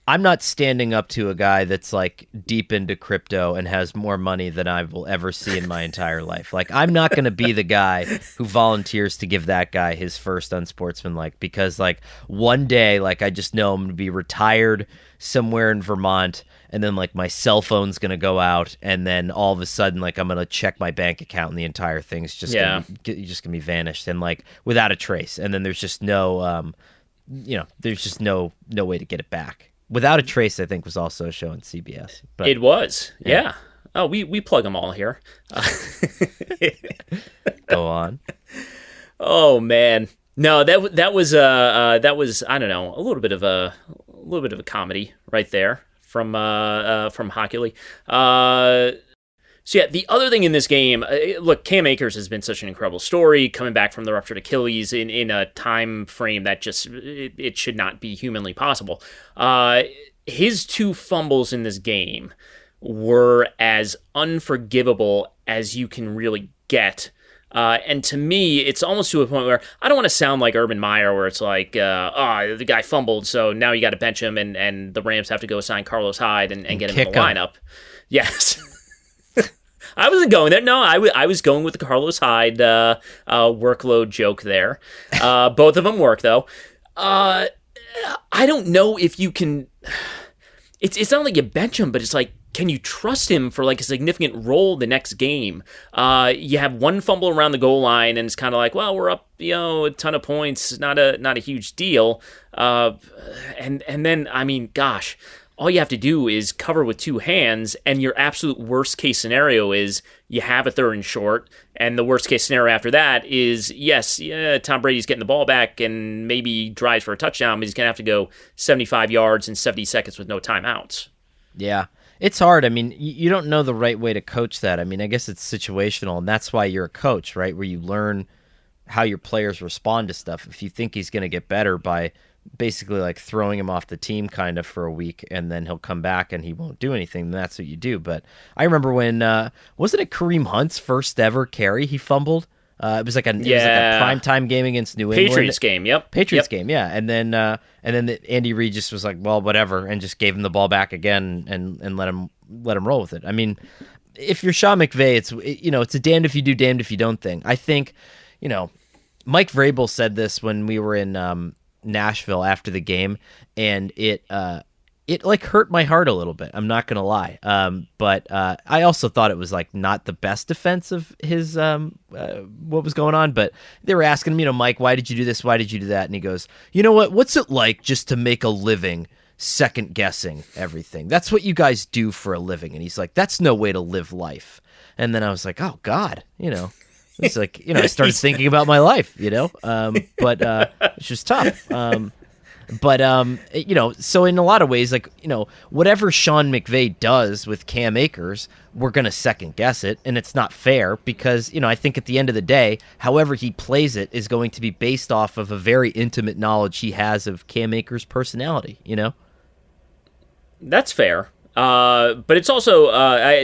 B: I'm not standing up to a guy that's like deep into crypto and has more money than I will ever see in my entire life. Like, I'm not going to be the guy who volunteers to give that guy his first unsportsmanlike, because like one day, like I just know I'm going to be retired somewhere in Vermont, and then like my cell phone's going to go out, and then all of a sudden like I'm going to check my bank account and the entire thing's just going to be vanished and like without a trace. And then there's just no, there's just no way to get it back. Without a Trace, I think, was also a show on CBS. But,
A: it was, yeah. Oh, we plug them all here.
B: Go on.
A: Oh man, no, that was I don't know, a little bit of a comedy right there from Hockley. So yeah, the other thing in this game, look, Cam Akers has been such an incredible story, coming back from the ruptured Achilles in a time frame that just it should not be humanly possible. His two fumbles in this game were as unforgivable as you can really get. And to me, it's almost to a point where I don't want to sound like Urban Meyer, where it's like, the guy fumbled, so now you got to bench him, and the Rams have to go sign Carlos Hyde and get him in the lineup. Yes. I wasn't going there. No, I was going with the Carlos Hyde workload joke there. Both of them work, though. I don't know if you can... It's not like you bench him, but it's like, can you trust him for like a significant role the next game? You have one fumble around the goal line, and it's kind of like, well, we're up, a ton of points, not a huge deal. And then, I mean, gosh, all you have to do is cover with two hands, and your absolute worst case scenario is you have a 3rd and short, and the worst case scenario after that is, yes, Tom Brady's getting the ball back and maybe drives for a touchdown, but he's going to have to go 75 yards in 70 seconds with no timeouts.
B: Yeah. It's hard. I mean, you don't know the right way to coach that. I mean, I guess it's situational, and that's why you're a coach, right? Where you learn how your players respond to stuff. If you think he's going to get better by basically like throwing him off the team kind of for a week, and then he'll come back and he won't do anything, then that's what you do. But I remember when, wasn't it Kareem Hunt's first ever carry he fumbled? It was like a primetime game against New England.
A: Patriots game, yep.
B: Patriots game, yeah. And then Andy Reid just was like, well, whatever, and just gave him the ball back again and let him roll with it. I mean, if you're Sean McVay, it's a damned if you do, damned if you don't thing. I think, Mike Vrabel said this when we were in Nashville after the game, and it like hurt my heart a little bit. I'm not gonna lie, but I also thought it was like not the best defense of his what was going on. But they were asking him, Mike, why did you do this? Why did you do that? And he goes, you know what? What's it like just to make a living second guessing everything? That's what you guys do for a living. And he's like, that's no way to live life. And then I was like, oh God, it's like I started thinking about my life, but it's just tough. So in a lot of ways, like, whatever Sean McVay does with Cam Akers, we're going to second guess it, and it's not fair because, I think at the end of the day, however he plays it is going to be based off of a very intimate knowledge he has of Cam Akers' personality,
A: That's fair. But it's also,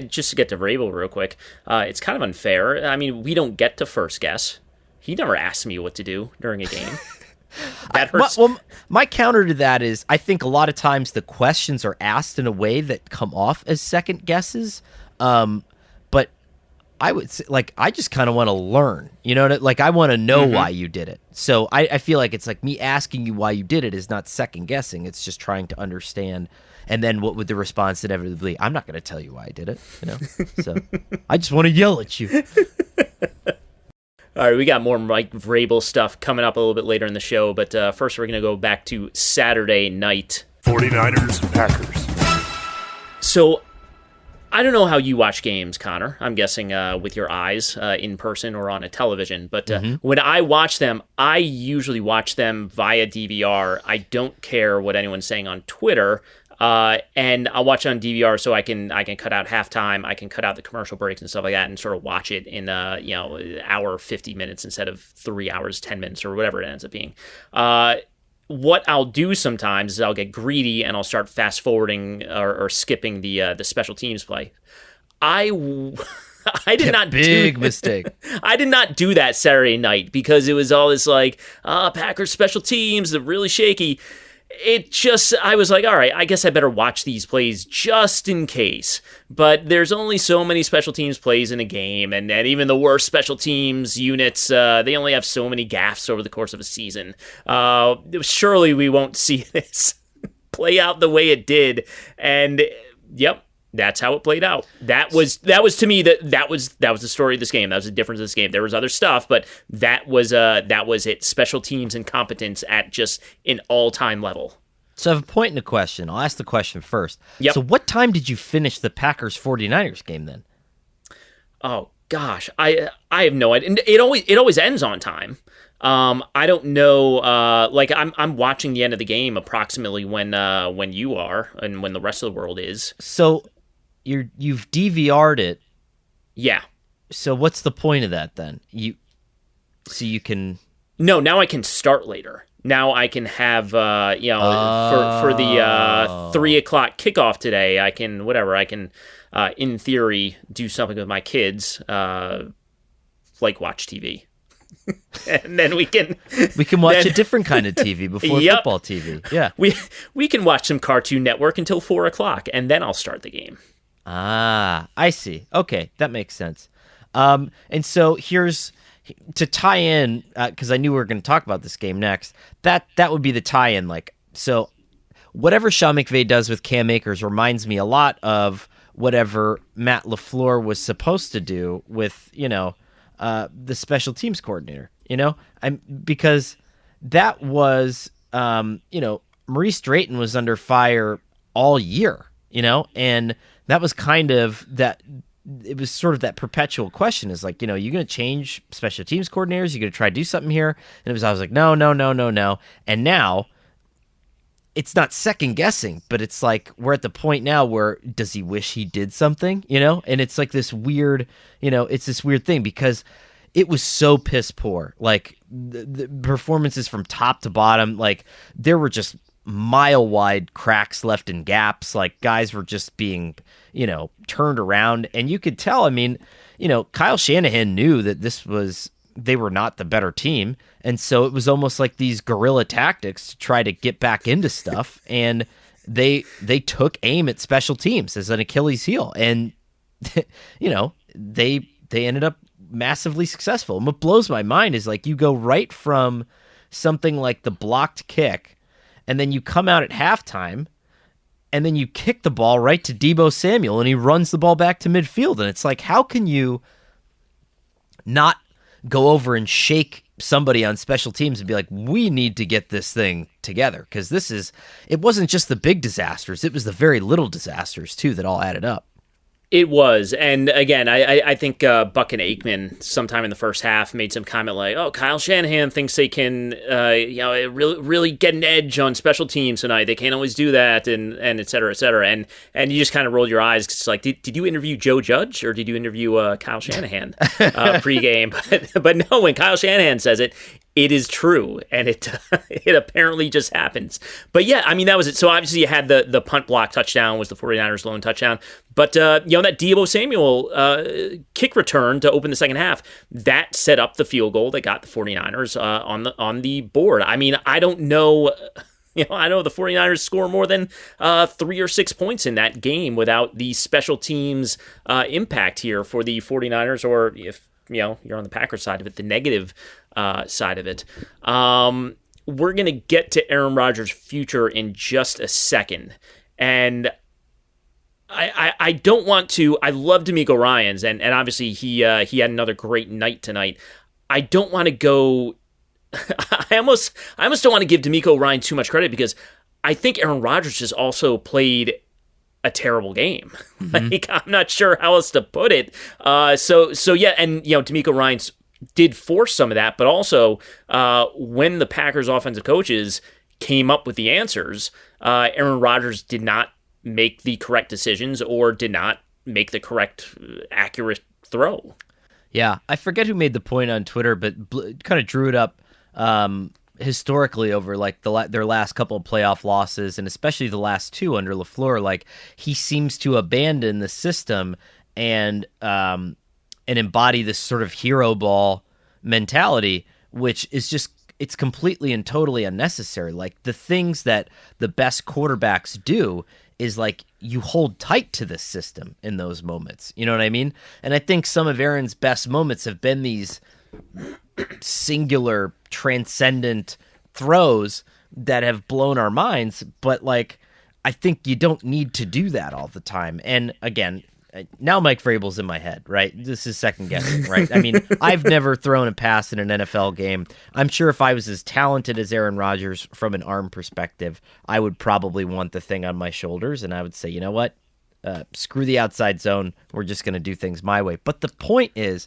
A: just to get to Vrabel real quick, it's kind of unfair. I mean, we don't get to first guess. He never asked me what to do during a game. That hurts.
B: My counter to that is I think a lot of times the questions are asked in a way that come off as second guesses. But I would say, like, I just kind of want to learn, like I want to know why you did it. So I feel like it's like me asking you why you did it is not second guessing. It's just trying to understand. And then what would the response inevitably be? I'm not going to tell you why I did it, So I just want to yell at you.
A: All right, we got more Mike Vrabel stuff coming up a little bit later in the show, but first we're going to go back to Saturday night.
C: 49ers, Packers.
A: So I don't know how you watch games, Connor. I'm guessing with your eyes in person or on a television, but when I watch them, I usually watch them via DVR. I don't care what anyone's saying on Twitter. And I'll watch it on DVR so I can cut out halftime, I can cut out the commercial breaks and stuff like that, and sort of watch it in hour 50 minutes instead of 3 hours 10 minutes or whatever it ends up being. What I'll do sometimes is I'll get greedy and I'll start fast forwarding or skipping the special teams play. I did not
B: big mistake.
A: I did not do that Saturday night because it was all this like Packers special teams, they're really shaky. I was like, all right, I guess I better watch these plays just in case. But there's only so many special teams plays in a game, and even the worst special teams units, they only have so many gaffes over the course of a season. Surely we won't see this play out the way it did. And, yep. That's how it played out. That was to me that was the story of this game. That was the difference of this game. There was other stuff, but that was it. Special teams incompetence at just an all-time level.
B: So I have a point and a question. I'll ask the question first.
A: Yep.
B: So what time did you finish the Packers 49ers game then?
A: Oh gosh, I have no idea. It always ends on time. I don't know. Like I'm watching the end of the game approximately when you are and when the rest of the world is.
B: So you've DVR'd it.
A: Yeah.
B: So what's the point of that then? You can.
A: No, now I can start later. Now I can have for the 3:00 kickoff today. I can in theory do something with my kids, like watch TV. And then we can
B: watch a different kind of TV before football TV. Yeah,
A: we can watch some Cartoon Network until 4:00, and then I'll start the game.
B: Ah, I see. Okay, that makes sense. And so here's to tie in because I knew we were going to talk about this game next. That would be the tie-in. Like, so whatever Sean McVay does with Cam Akers reminds me a lot of whatever Matt LaFleur was supposed to do with, the special teams coordinator, because that was, Maurice Drayton was under fire all year, and that was kind of that. It was sort of that perpetual question is like, you're going to change special teams coordinators. You're going to try to do something here. And I was like, no. And now it's not second guessing, but it's like, we're at the point now where does he wish he did something, and it's like this weird, it's this weird thing because it was so piss poor. Like the performances from top to bottom, like there were just mile wide cracks left in gaps. Like guys were just being, turned around, and you could tell. I mean, Kyle Shanahan knew that they were not the better team, and so it was almost like these guerrilla tactics to try to get back into stuff. And they took aim at special teams as an Achilles heel, and they ended up massively successful. And what blows my mind is like you go right from something like the blocked kick, and then you come out at halftime, and then you kick the ball right to Deebo Samuel, and he runs the ball back to midfield. And it's like, how can you not go over and shake somebody on special teams and be like, we need to get this thing together? Because it wasn't just the big disasters, it was the very little disasters too that all added up.
A: It was. And again, I think Buck and Aikman sometime in the first half made some comment like, oh, Kyle Shanahan thinks they can really get an edge on special teams tonight. They can't always do that, and et cetera, et cetera. And you just kind of rolled your eyes because it's like, did you interview Joe Judge or did you interview Kyle Shanahan pregame? But no, when Kyle Shanahan says it, it is true, and it apparently just happens. But yeah, I mean, that was it. So obviously you had the punt block touchdown was the 49ers' lone touchdown. But, that Deebo Samuel kick return to open the second half, that set up the field goal that got the 49ers on the board. I mean, I don't know... I know the 49ers score more than 3 or 6 points in that game without the special teams impact here for the 49ers, or if you're on the Packers side of it, the negative side of it. We're going to get to Aaron Rodgers' future in just a second. And I don't want to. I love D'Amico Ryans, and obviously he had another great night tonight. I don't want to go. I almost don't want to give D'Amico Ryans too much credit because I think Aaron Rodgers has also played a terrible game. Mm-hmm. Like, I'm not sure how else to put it. So yeah, and D'Amico Ryans did force some of that, but also when the Packers offensive coaches came up with the answers, Aaron Rodgers did not make the correct decisions or did not make the correct, accurate throw.
B: Yeah, I forget who made the point on Twitter, but kind of drew it up historically over like their last couple of playoff losses, and especially the last two under LaFleur. Like, he seems to abandon the system and embody this sort of hero ball mentality, which is just, it's completely and totally unnecessary. Like, the things that the best quarterbacks do is like you hold tight to this system in those moments. You know what I mean? And I think some of Aaron's best moments have been these singular, transcendent throws that have blown our minds. But like, I think you don't need to do that all the time. And again, now Mike Vrabel's in my head, right? This is second guessing, right? I mean, I've never thrown a pass in an NFL game. I'm sure if I was as talented as Aaron Rodgers from an arm perspective, I would probably want the thing on my shoulders, and I would say, you know what? Screw the outside zone. We're just going to do things my way. But the point is,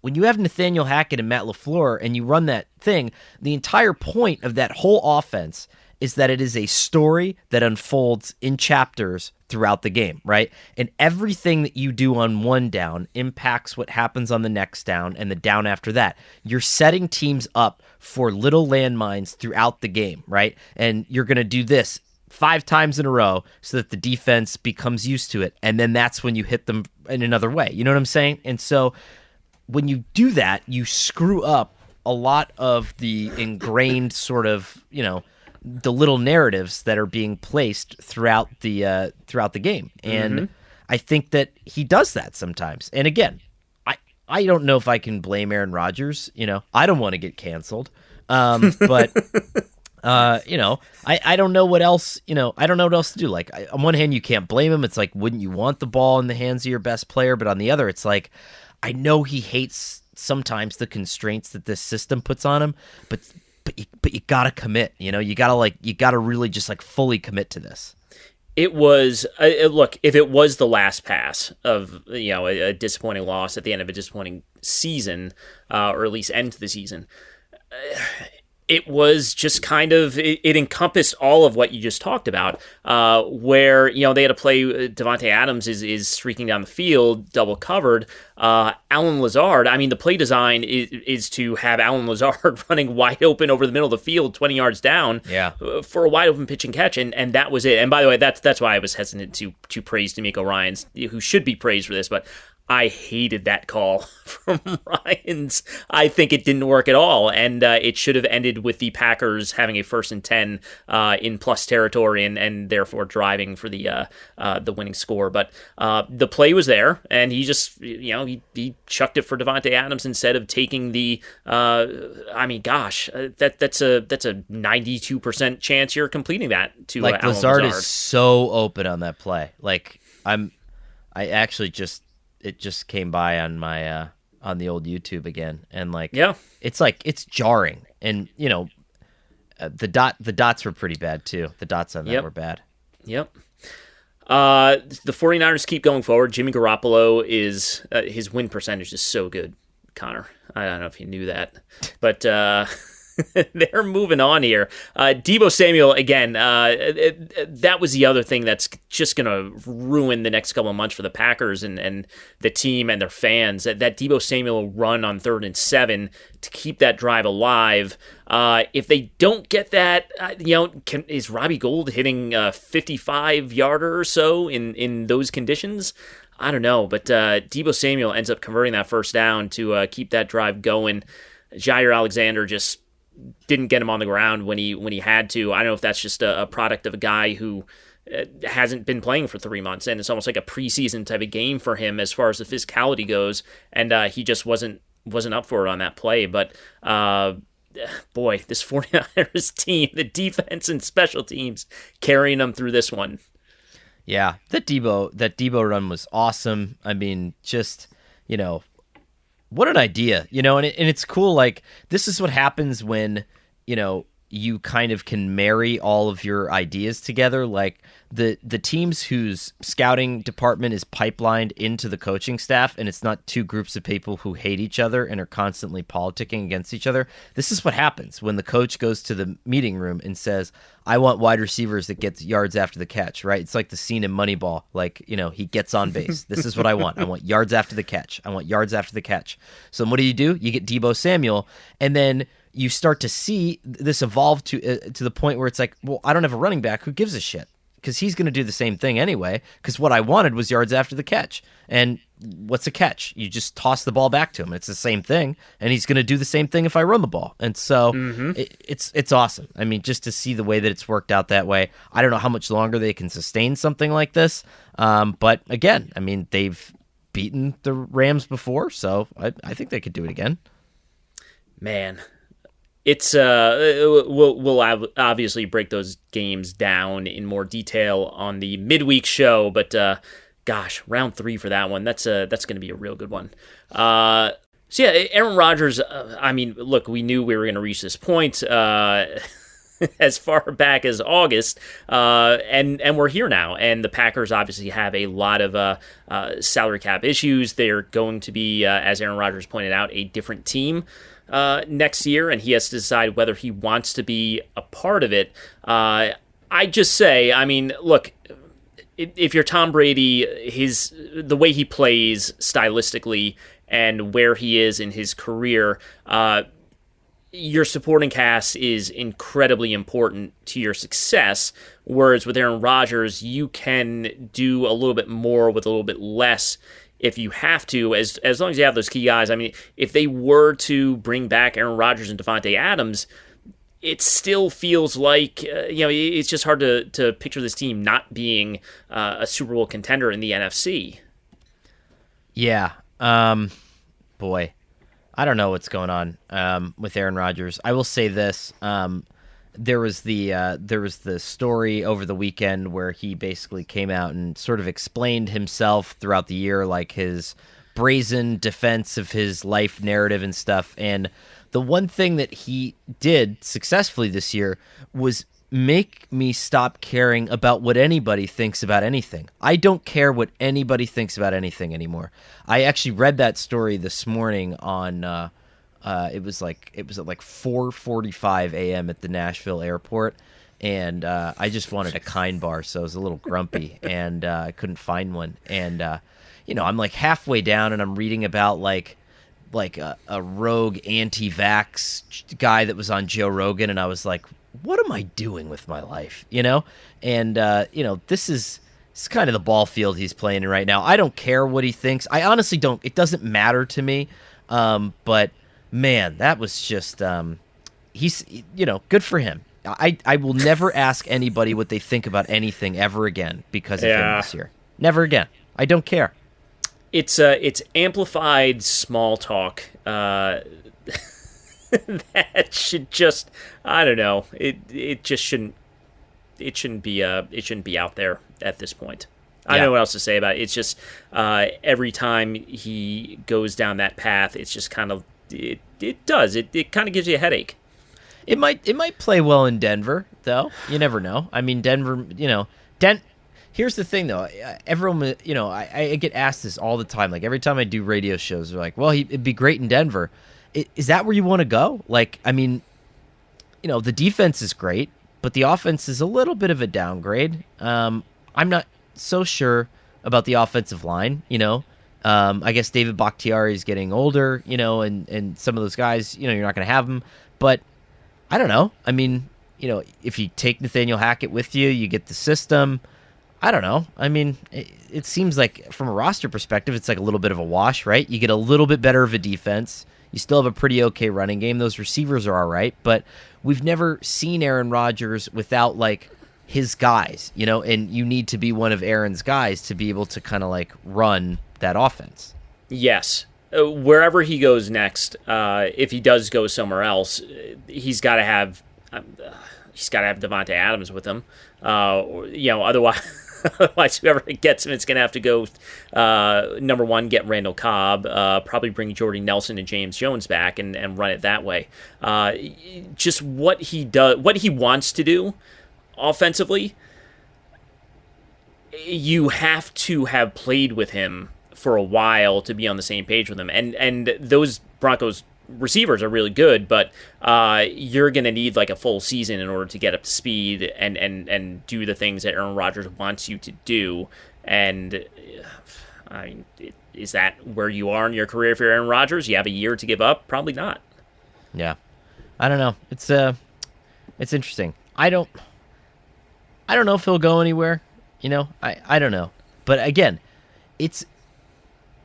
B: when you have Nathaniel Hackett and Matt LaFleur and you run that thing, the entire point of that whole offense is that it is a story that unfolds in chapters throughout the game, right? And everything that you do on one down impacts what happens on the next down and the down after that. You're setting teams up for little landmines throughout the game, right? And you're going to do this 5 times in a row so that the defense becomes used to it. And then that's when you hit them in another way. You know what I'm saying? And so when you do that, you screw up a lot of the ingrained sort of, the little narratives that are being placed throughout the game. And I think that he does that sometimes. And again, I don't know if I can blame Aaron Rodgers. I don't want to get canceled. But I don't know what else, I don't know what else to do. Like, on one hand, you can't blame him. It's like, wouldn't you want the ball in the hands of your best player? But on the other, it's like, I know he hates sometimes the constraints that this system puts on him, but you gotta commit. You gotta really just like fully commit to this.
A: It was look, if it was the last pass of a disappointing loss at the end of a disappointing season, or at least end to the season, it was just kind of it encompassed all of what you just talked about, where they had to play Davante Adams is streaking down the field, double covered. Allen Lazard, I mean, the play design is to have Allen Lazard running wide open over the middle of the field, 20 yards down, for a wide open pitch and catch, and that was it. And by the way, that's why I was hesitant to praise D'Amico Ryans, who should be praised for this, but I hated that call from Ryans. I think it didn't work at all, and it should have ended with the Packers having a 1st and 10 in plus territory, and therefore driving for the winning score. But the play was there, and he just he chucked it for Davante Adams instead of taking the. I mean, gosh, that's a 92% chance you're completing that to
B: like
A: Allen
B: Lazard is so open on that play. Like I actually just. It just came by on my on the old YouTube again, and it's jarring, and the dots were pretty bad too. The dots on that were bad.
A: Yep. The 49ers keep going forward. Jimmy Garoppolo is his win percentage is so good, Connor. I don't know if you knew that, but they're moving on here. Deebo Samuel, again, that was the other thing that's just going to ruin the next couple of months for the Packers and the team and their fans. That Deebo Samuel run on 3rd and 7 to keep that drive alive. If they don't get that, is Robbie Gould hitting a 55-yarder or so in those conditions? I don't know, but Deebo Samuel ends up converting that first down to keep that drive going. Jair Alexander just didn't get him on the ground when he had to. I don't know if that's just a product of a guy who hasn't been playing for 3 months, and it's almost like a preseason type of game for him as far as the physicality goes, and he just wasn't up for it on that play. But boy, this 49ers team, the defense and special teams, carrying them through this one.
B: Yeah, that Deebo run was awesome. I mean, just what an idea, and it's cool. Like, this is what happens when, you kind of can marry all of your ideas together. Like the teams whose scouting department is pipelined into the coaching staff, and it's not two groups of people who hate each other and are constantly politicking against each other. This is what happens when the coach goes to the meeting room and says, I want wide receivers that get yards after the catch, right? It's like the scene in Moneyball. Like, he gets on base. This is what I want. I want yards after the catch. I want yards after the catch. So what do? You get Deebo Samuel, and then you start to see this evolve to the point where it's like, well, I don't have a running back. Who gives a shit? Because he's going to do the same thing anyway, because what I wanted was yards after the catch. And what's a catch? You just toss the ball back to him. It's the same thing, and he's going to do the same thing if I run the ball. And so it's awesome. I mean, just to see the way that it's worked out that way. I don't know how much longer they can sustain something like this. But again, I mean, they've beaten the Rams before, so I think they could do it again.
A: Man. It's we'll obviously break those games down in more detail on the midweek show, but gosh, round 3 for that one. That's going to be a real good one. So yeah, Aaron Rodgers. I mean, look, we knew we were going to reach this point as far back as August, and we're here now. And the Packers obviously have a lot of salary cap issues. They're going to be, as Aaron Rodgers pointed out, a different team next year, and he has to decide whether he wants to be a part of it. I just say, I mean, look, if you're Tom Brady, the way he plays stylistically and where he is in his career, your supporting cast is incredibly important to your success, whereas with Aaron Rodgers, you can do a little bit more with a little bit less if you have to, as long as you have those key guys. I mean, if they were to bring back Aaron Rodgers and Davante Adams, it still feels like, it's just hard to picture this team not being a Super Bowl contender in the NFC.
B: Yeah. Boy, I don't know what's going on with Aaron Rodgers. I will say this. there was the story over the weekend where he basically came out and sort of explained himself throughout the year, like his brazen defense of his life narrative and stuff. And the one thing that he did successfully this year was make me stop caring about what anybody thinks about anything. I don't care what anybody thinks about anything anymore. I actually read that story this morning on it was at like 4:45 a.m. at the Nashville airport, and I just wanted a kind bar, so I was a little grumpy, and I couldn't find one. And I'm like halfway down, and I'm reading about like a rogue anti-vax guy that was on Joe Rogan, and I was like, what am I doing with my life? And this is kind of the ball field he's playing in right now. I don't care what he thinks. I honestly don't. It doesn't matter to me. But man, that was just he's good for him. I will never ask anybody what they think about anything ever again because of him this year. Never again. I don't care.
A: It's amplified small talk. That should just, I don't know. It just shouldn't. It shouldn't be out there at this point. I don't know what else to say about it. It's just every time he goes down that path, it's just kind of it kind of gives you a headache.
B: It might play well in Denver, though. You never know. I mean, Denver. Here's the thing, though. Everyone, I get asked this all the time. Like every time I do radio shows, they're like, "Well, it'd be great in Denver." Is that where you want to go? Like, I mean, the defense is great, but the offense is a little bit of a downgrade. I'm not so sure about the offensive line. I guess David Bakhtiari is getting older. And some of those guys, you're not going to have them. But I don't know. I mean, if you take Nathaniel Hackett with you, you get the system. I don't know. I mean, it seems like from a roster perspective, it's like a little bit of a wash, right? You get a little bit better of a defense. You still have a pretty okay running game. Those receivers are all right, but we've never seen Aaron Rodgers without like his guys, and you need to be one of Aaron's guys to be able to kind of like run that offense.
A: Yes. Wherever he goes next, if he does go somewhere else, he's got to have Devontae Adams with him. Otherwise, whoever gets him, it's going to have to go, number one, get Randall Cobb, probably bring Jordy Nelson and James Jones back and run it that way. Just what he does, what he wants to do offensively, you have to have played with him for a while to be on the same page with him. And those Broncos receivers are really good, but you're going to need like a full season in order to get up to speed and do the things that Aaron Rodgers wants you to do. And I mean, is that where you are in your career if you're Aaron Rodgers? You have a year to give up? Probably not.
B: Yeah, I don't know. It's interesting. I don't know if he'll go anywhere. I don't know. But again, it's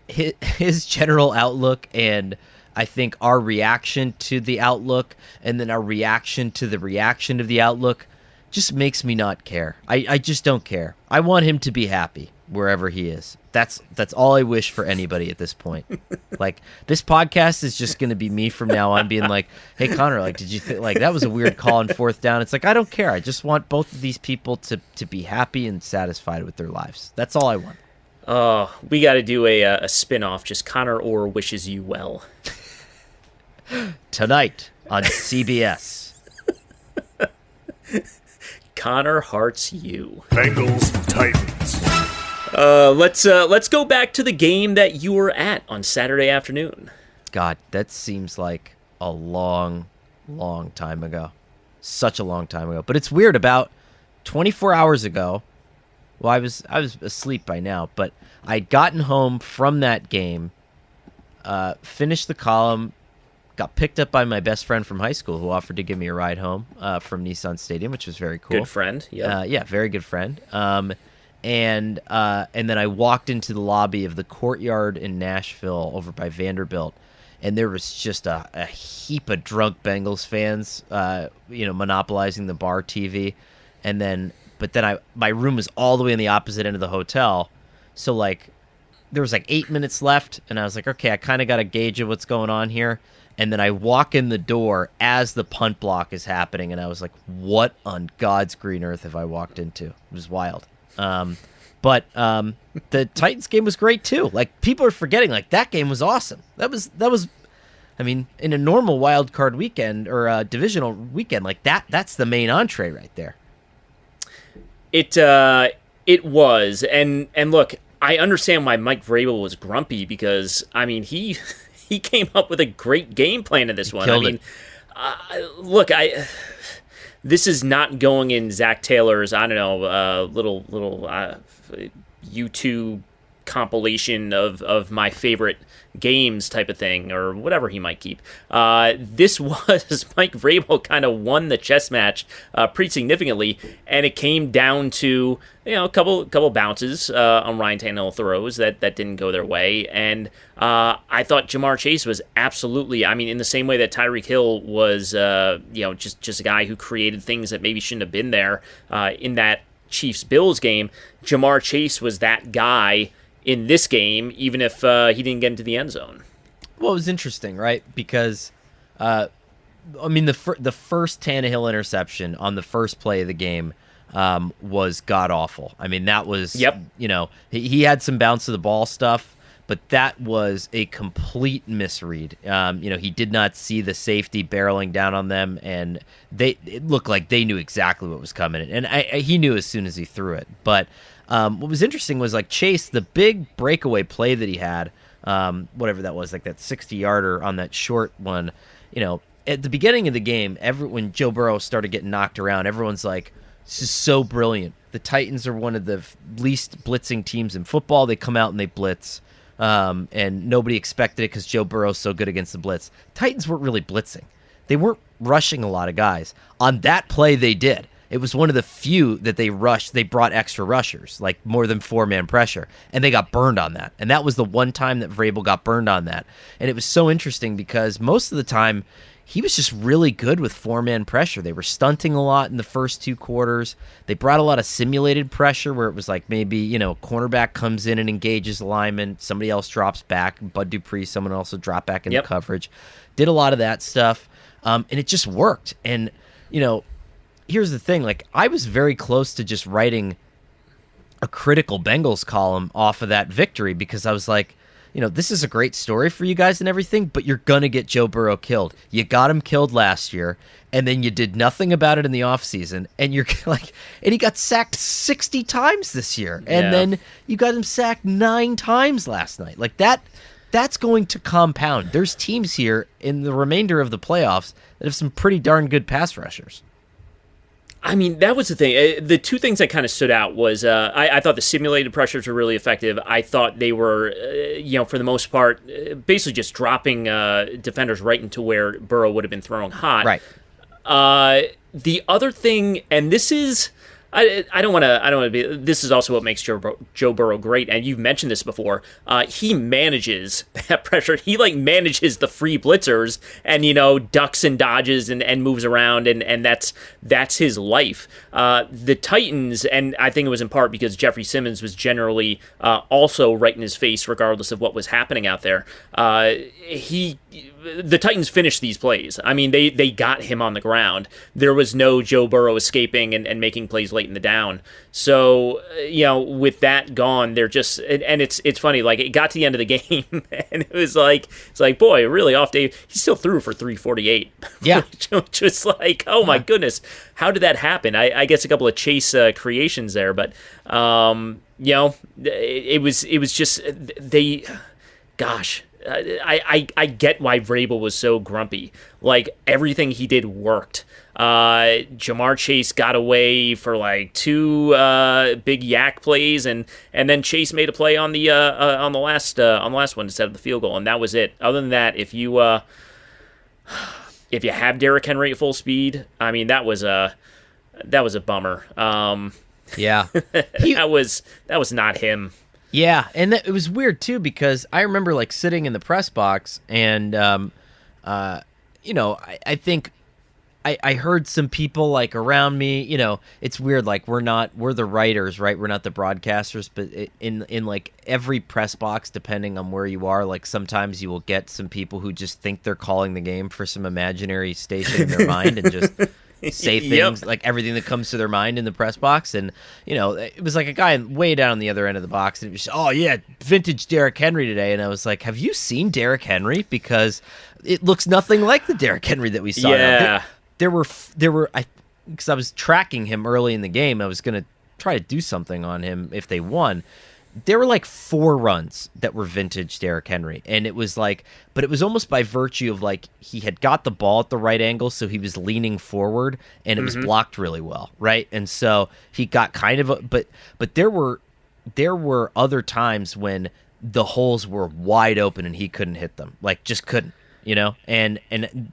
B: his general outlook, and I think our reaction to the outlook and then our reaction to the reaction of the outlook just makes me not care. I just don't care. I want him to be happy wherever he is. That's all I wish for anybody at this point. Like, this podcast is just going to be me from now on being like, hey, Connor, like, did you think, like, that was a weird call on fourth down? It's like, I don't care. I just want both of these people to be happy and satisfied with their lives. That's all I want.
A: Oh, we got to do a spin-off, just Connor Orr wishes you well.
B: Tonight on CBS.
A: Connor hearts you.
C: Bengals Titans.
A: Let's go back to the game that you were at on Saturday afternoon.
B: God, that seems like a long, long time ago. Such a long time ago. But it's weird. About 24 hours ago, well, I was asleep by now, but I'd gotten home from that game, finished the column, got picked up by my best friend from high school who offered to give me a ride home from Nissan Stadium, which was very cool.
A: Good friend, yeah.
B: Yeah, very good friend. And then I walked into the lobby of the Courtyard in Nashville over by Vanderbilt, and there was just a heap of drunk Bengals fans, monopolizing the bar TV. But then my room was all the way on the opposite end of the hotel, so there was 8 minutes left, and I was like, okay, I kind of got a gauge of what's going on here. And then I walk in the door as the punt block is happening, and I was like, what on God's green earth have I walked into? It was wild. But the Titans game was great too. Like, people are forgetting, like, that game was awesome. That was I mean, in a normal wild card weekend or a divisional weekend, like that's the main entree right there.
A: It was. And look, I understand why Mike Vrabel was grumpy, because I mean, he came up with a great game plan in this one. I mean, look, this is not going in Zach Taylor's, I don't know, little YouTube compilation of my favorite games type of thing, or whatever he might keep. This was Mike Vrabel kind of won the chess match pretty significantly, and it came down to, you know, a couple bounces on Ryan Tannehill throws that didn't go their way, and I thought Jamar Chase was absolutely, I mean, in the same way that Tyreek Hill was, just a guy who created things that maybe shouldn't have been there in that Chiefs-Bills game. Jamar Chase was that guy in this game, even if he didn't get into the end zone.
B: Well, it was interesting, right? Because, I mean, the first Tannehill interception on the first play of the game was god-awful. I mean, that was, you know, he had some bounce of the ball stuff, but that was a complete misread. You know, he did not see the safety barreling down on them, and it looked like they knew exactly what was coming. And he knew as soon as he threw it. But what was interesting was, like, Chase, the big breakaway play that he had, whatever that was, like that 60-yarder on that short one, you know, at the beginning of the game, when Joe Burrow started getting knocked around, everyone's like, this is so brilliant. The Titans are one of the least blitzing teams in football. They come out and they blitz, and nobody expected it because Joe Burrow's so good against the blitz. Titans weren't really blitzing. They weren't rushing a lot of guys. On that play, they did. It was one of the few that they rushed. They brought extra rushers, like more than 4-man pressure, and they got burned on that. And that was the one time that Vrabel got burned on that. And it was so interesting because most of the time he was just really good with 4-man pressure. They were stunting a lot in the first 2 quarters. They brought a lot of simulated pressure where it was like maybe, you know, cornerback comes in and engages the lineman, somebody else drops back, Bud Dupree, someone else will drop back into coverage. Did a lot of that stuff, and it just worked. And, you know, here's the thing, like, I was very close to just writing a critical Bengals column off of that victory because I was like, you know, this is a great story for you guys and everything, but you're going to get Joe Burrow killed. You got him killed last year, and then you did nothing about it in the offseason, and you're like, and he got sacked 60 times this year, and then you got him sacked 9 times last night. Like, that's going to compound. There's teams here in the remainder of the playoffs that have some pretty darn good pass rushers.
A: I mean, that was the thing. The two things that kind of stood out was I thought the simulated pressures were really effective. I thought they were, for the most part, basically just dropping defenders right into where Burrow would have been thrown hot.
B: Right.
A: The other thing, and this is, I don't want to be. This is also what makes Joe Burrow great, and you've mentioned this before. He manages that pressure. He manages the free blitzers, and ducks and dodges and moves around, and that's his life. The Titans, and I think it was in part because Jeffrey Simmons was generally also right in his face, regardless of what was happening out there. The Titans finished these plays. I mean, they got him on the ground. There was no Joe Burrow escaping and making plays late in the down. So, with that gone, they're just, and it's funny, it got to the end of the game, and it's like, boy, really off day. He still threw for 348.
B: Yeah.
A: Just oh my goodness, how did that happen? I guess a couple of Chase creations there, but, it was just, gosh, I get why Vrabel was so grumpy. Everything he did worked. Jamar Chase got away for 2 big yak plays, and then Chase made a play on the last one instead of the field goal, and that was it. Other than that, if you have Derrick Henry at full speed, I mean that was a bummer.
B: Yeah,
A: that was not him.
B: Yeah, and it was weird, too, because I remember, sitting in the press box, and, I think I heard some people like around me, it's weird. Like we're the writers, right? We're not the broadcasters, but in like every press box, depending on where you are, like sometimes you will get some people who just think they're calling the game for some imaginary station in their mind and just say things like everything that comes to their mind in the press box. And, it was like a guy way down the other end of the box. And it was, oh, yeah, vintage Derrick Henry today. And I was like, have you seen Derrick Henry? Because it looks nothing like the Derrick Henry that we saw.
A: Yeah.
B: There were, because I was tracking him early in the game. I was going to try to do something on him if they won. There were like 4 runs that were vintage Derrick Henry. And it was like, but it was almost by virtue of like he had got the ball at the right angle, so he was leaning forward and it was blocked really well, right? And so he got kind of but there were other times when the holes were wide open and he couldn't hit them. Like just couldn't, and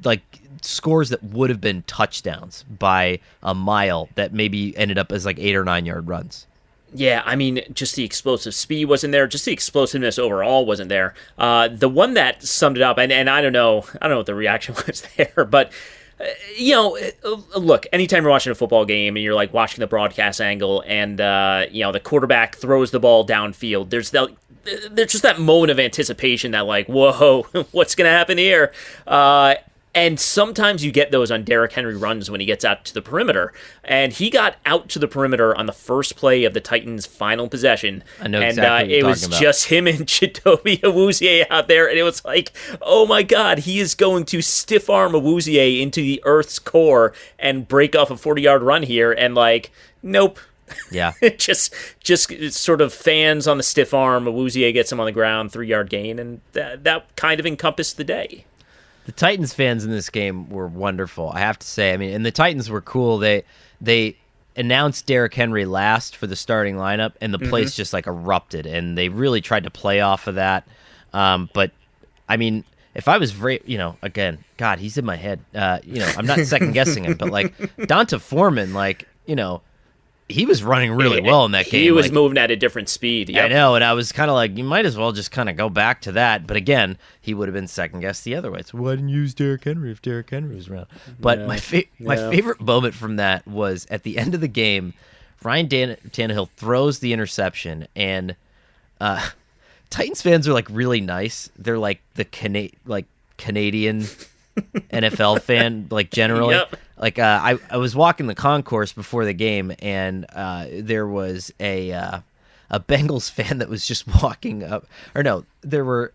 B: like scores that would have been touchdowns by a mile that maybe ended up as like 8 or 9 yard runs.
A: Yeah, I mean, just the explosive speed wasn't there. Just the explosiveness overall wasn't there. The one that summed it up, and I don't know what the reaction was there, but look, anytime you're watching a football game and you're like watching the broadcast angle, and the quarterback throws the ball downfield, there's just that moment of anticipation that like, whoa, what's gonna happen here? And sometimes you get those on Derrick Henry runs when he gets out to the perimeter. And he got out to the perimeter on the first play of the Titans' final possession.
B: I know exactly what you're
A: was
B: talking about.
A: just him and Chidobe Awuzie out there. And it was like, oh my God, he is going to stiff arm Awuzie into the earth's core and break off a 40-yard run here. And like, nope.
B: Yeah.
A: just sort of fans on the stiff arm. Awuzie gets him on the ground, 3-yard gain. And that kind of encompassed the day.
B: The Titans fans in this game were wonderful, I have to say. I mean, and the Titans were cool. They announced Derrick Henry last for the starting lineup, and the place just like erupted, and they really tried to play off of that. But I mean, if I was again, God, he's in my head. I'm not second guessing him, but like Donta Foreman, like he was running really well in that game.
A: He was moving at a different speed. Yep.
B: I know, and I was kind of like, you might as well just kind of go back to that. But again, he would have been second-guessed the other way. So why didn't you use Derrick Henry if Derrick Henry was around? But my favorite moment from that was at the end of the game, Ryan Tannehill throws the interception, and Titans fans are like really nice. They're like the Canadian NFL fan, like generally.
A: Yep.
B: Like I was walking the concourse before the game, and there was a Bengals fan that was just walking up. Or no, there were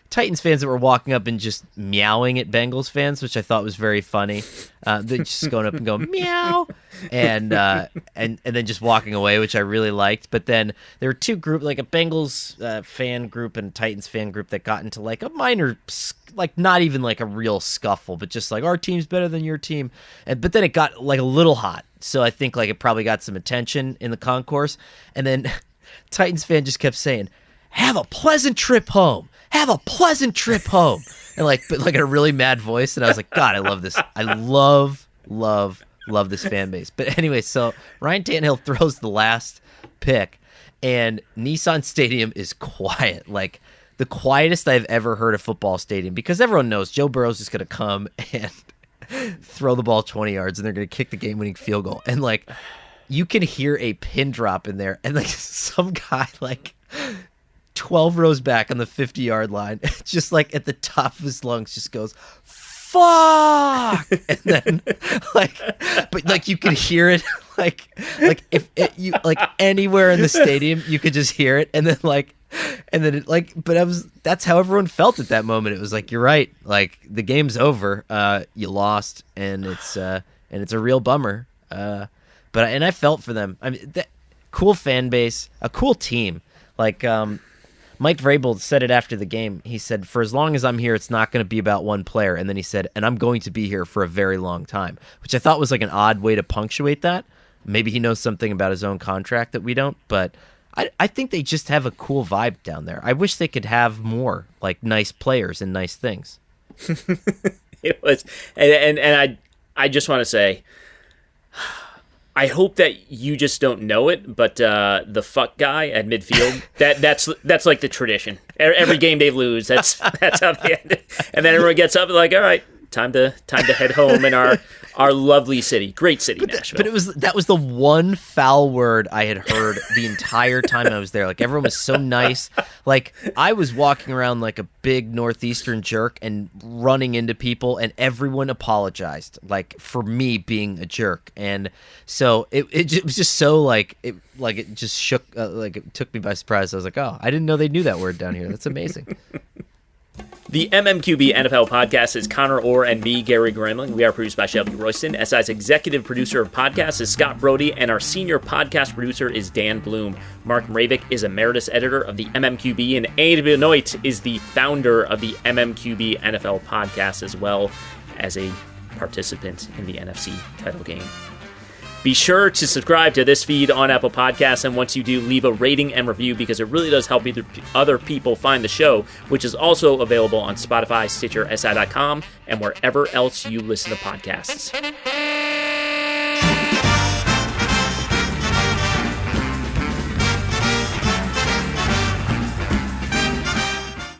B: Titans fans that were walking up and just meowing at Bengals fans, which I thought was very funny. They're just going up and going meow, and then just walking away, which I really liked. But then there were two groups, like a Bengals fan group and Titans fan group, that got into like a minor, like not even like a real scuffle, but just like our team's better than your team. But then it got like a little hot, so I think like it probably got some attention in the concourse. And then Titans fan just kept saying, "Have a pleasant trip home. Have a pleasant trip home." And but in a really mad voice. And I was like, God, I love this. I love this fan base. But anyway, so Ryan Tannehill throws the last pick, and Nissan Stadium is quiet. Like the quietest I've ever heard a football stadium, because everyone knows Joe Burrow's just going to come and throw the ball 20 yards and they're going to kick the game-winning field goal. And like you can hear a pin drop in there, and like some guy 12 rows back on the 50-yard line, just like at the top of his lungs, just goes, "Fuck!" And then but you could hear it if you anywhere in the stadium, you could just hear it. And then that's how everyone felt at that moment. It was like, you're right, like the game's over, you lost, and it's a real bummer. But I felt for them. I mean, cool fan base, a cool team. Like Mike Vrabel said it after the game. He said, "For as long as I'm here, it's not going to be about one player." And then he said, "And I'm going to be here for a very long time," which I thought was like an odd way to punctuate that. Maybe he knows something about his own contract that we don't, but I think they just have a cool vibe down there. I wish they could have more like nice players and nice things.
A: It was, and I just want to say, I hope that you just don't know it, but the fuck guy at midfield, that's like the tradition. Every game they lose, that's how they end it. And then everyone gets up and like, all right, time to head home in our lovely city. Great city, Nashville.
B: But that was the one foul word I had heard the entire time I was there. Like, everyone was so nice. Like, I was walking around like a big Northeastern jerk and running into people, and everyone apologized, like, for me being a jerk. And so it was just so like it just shook, like, it took me by surprise. I was like, oh, I didn't know they knew that word down here. That's amazing.
A: The MMQB NFL podcast is Conor Orr and me, Gary Gramling. We are produced by Shelby Royston. SI's executive producer of podcasts is Scott Brody, and our senior podcast producer is Dan Bloom. Mark Mravik is emeritus editor of the MMQB, and Abe Benoit is the founder of the MMQB NFL podcast, as well as a participant in the NFC title game. Be sure to subscribe to this feed on Apple Podcasts, and once you do, leave a rating and review, because it really does help other people find the show, which is also available on Spotify, Stitcher, SI.com, and wherever else you listen to podcasts.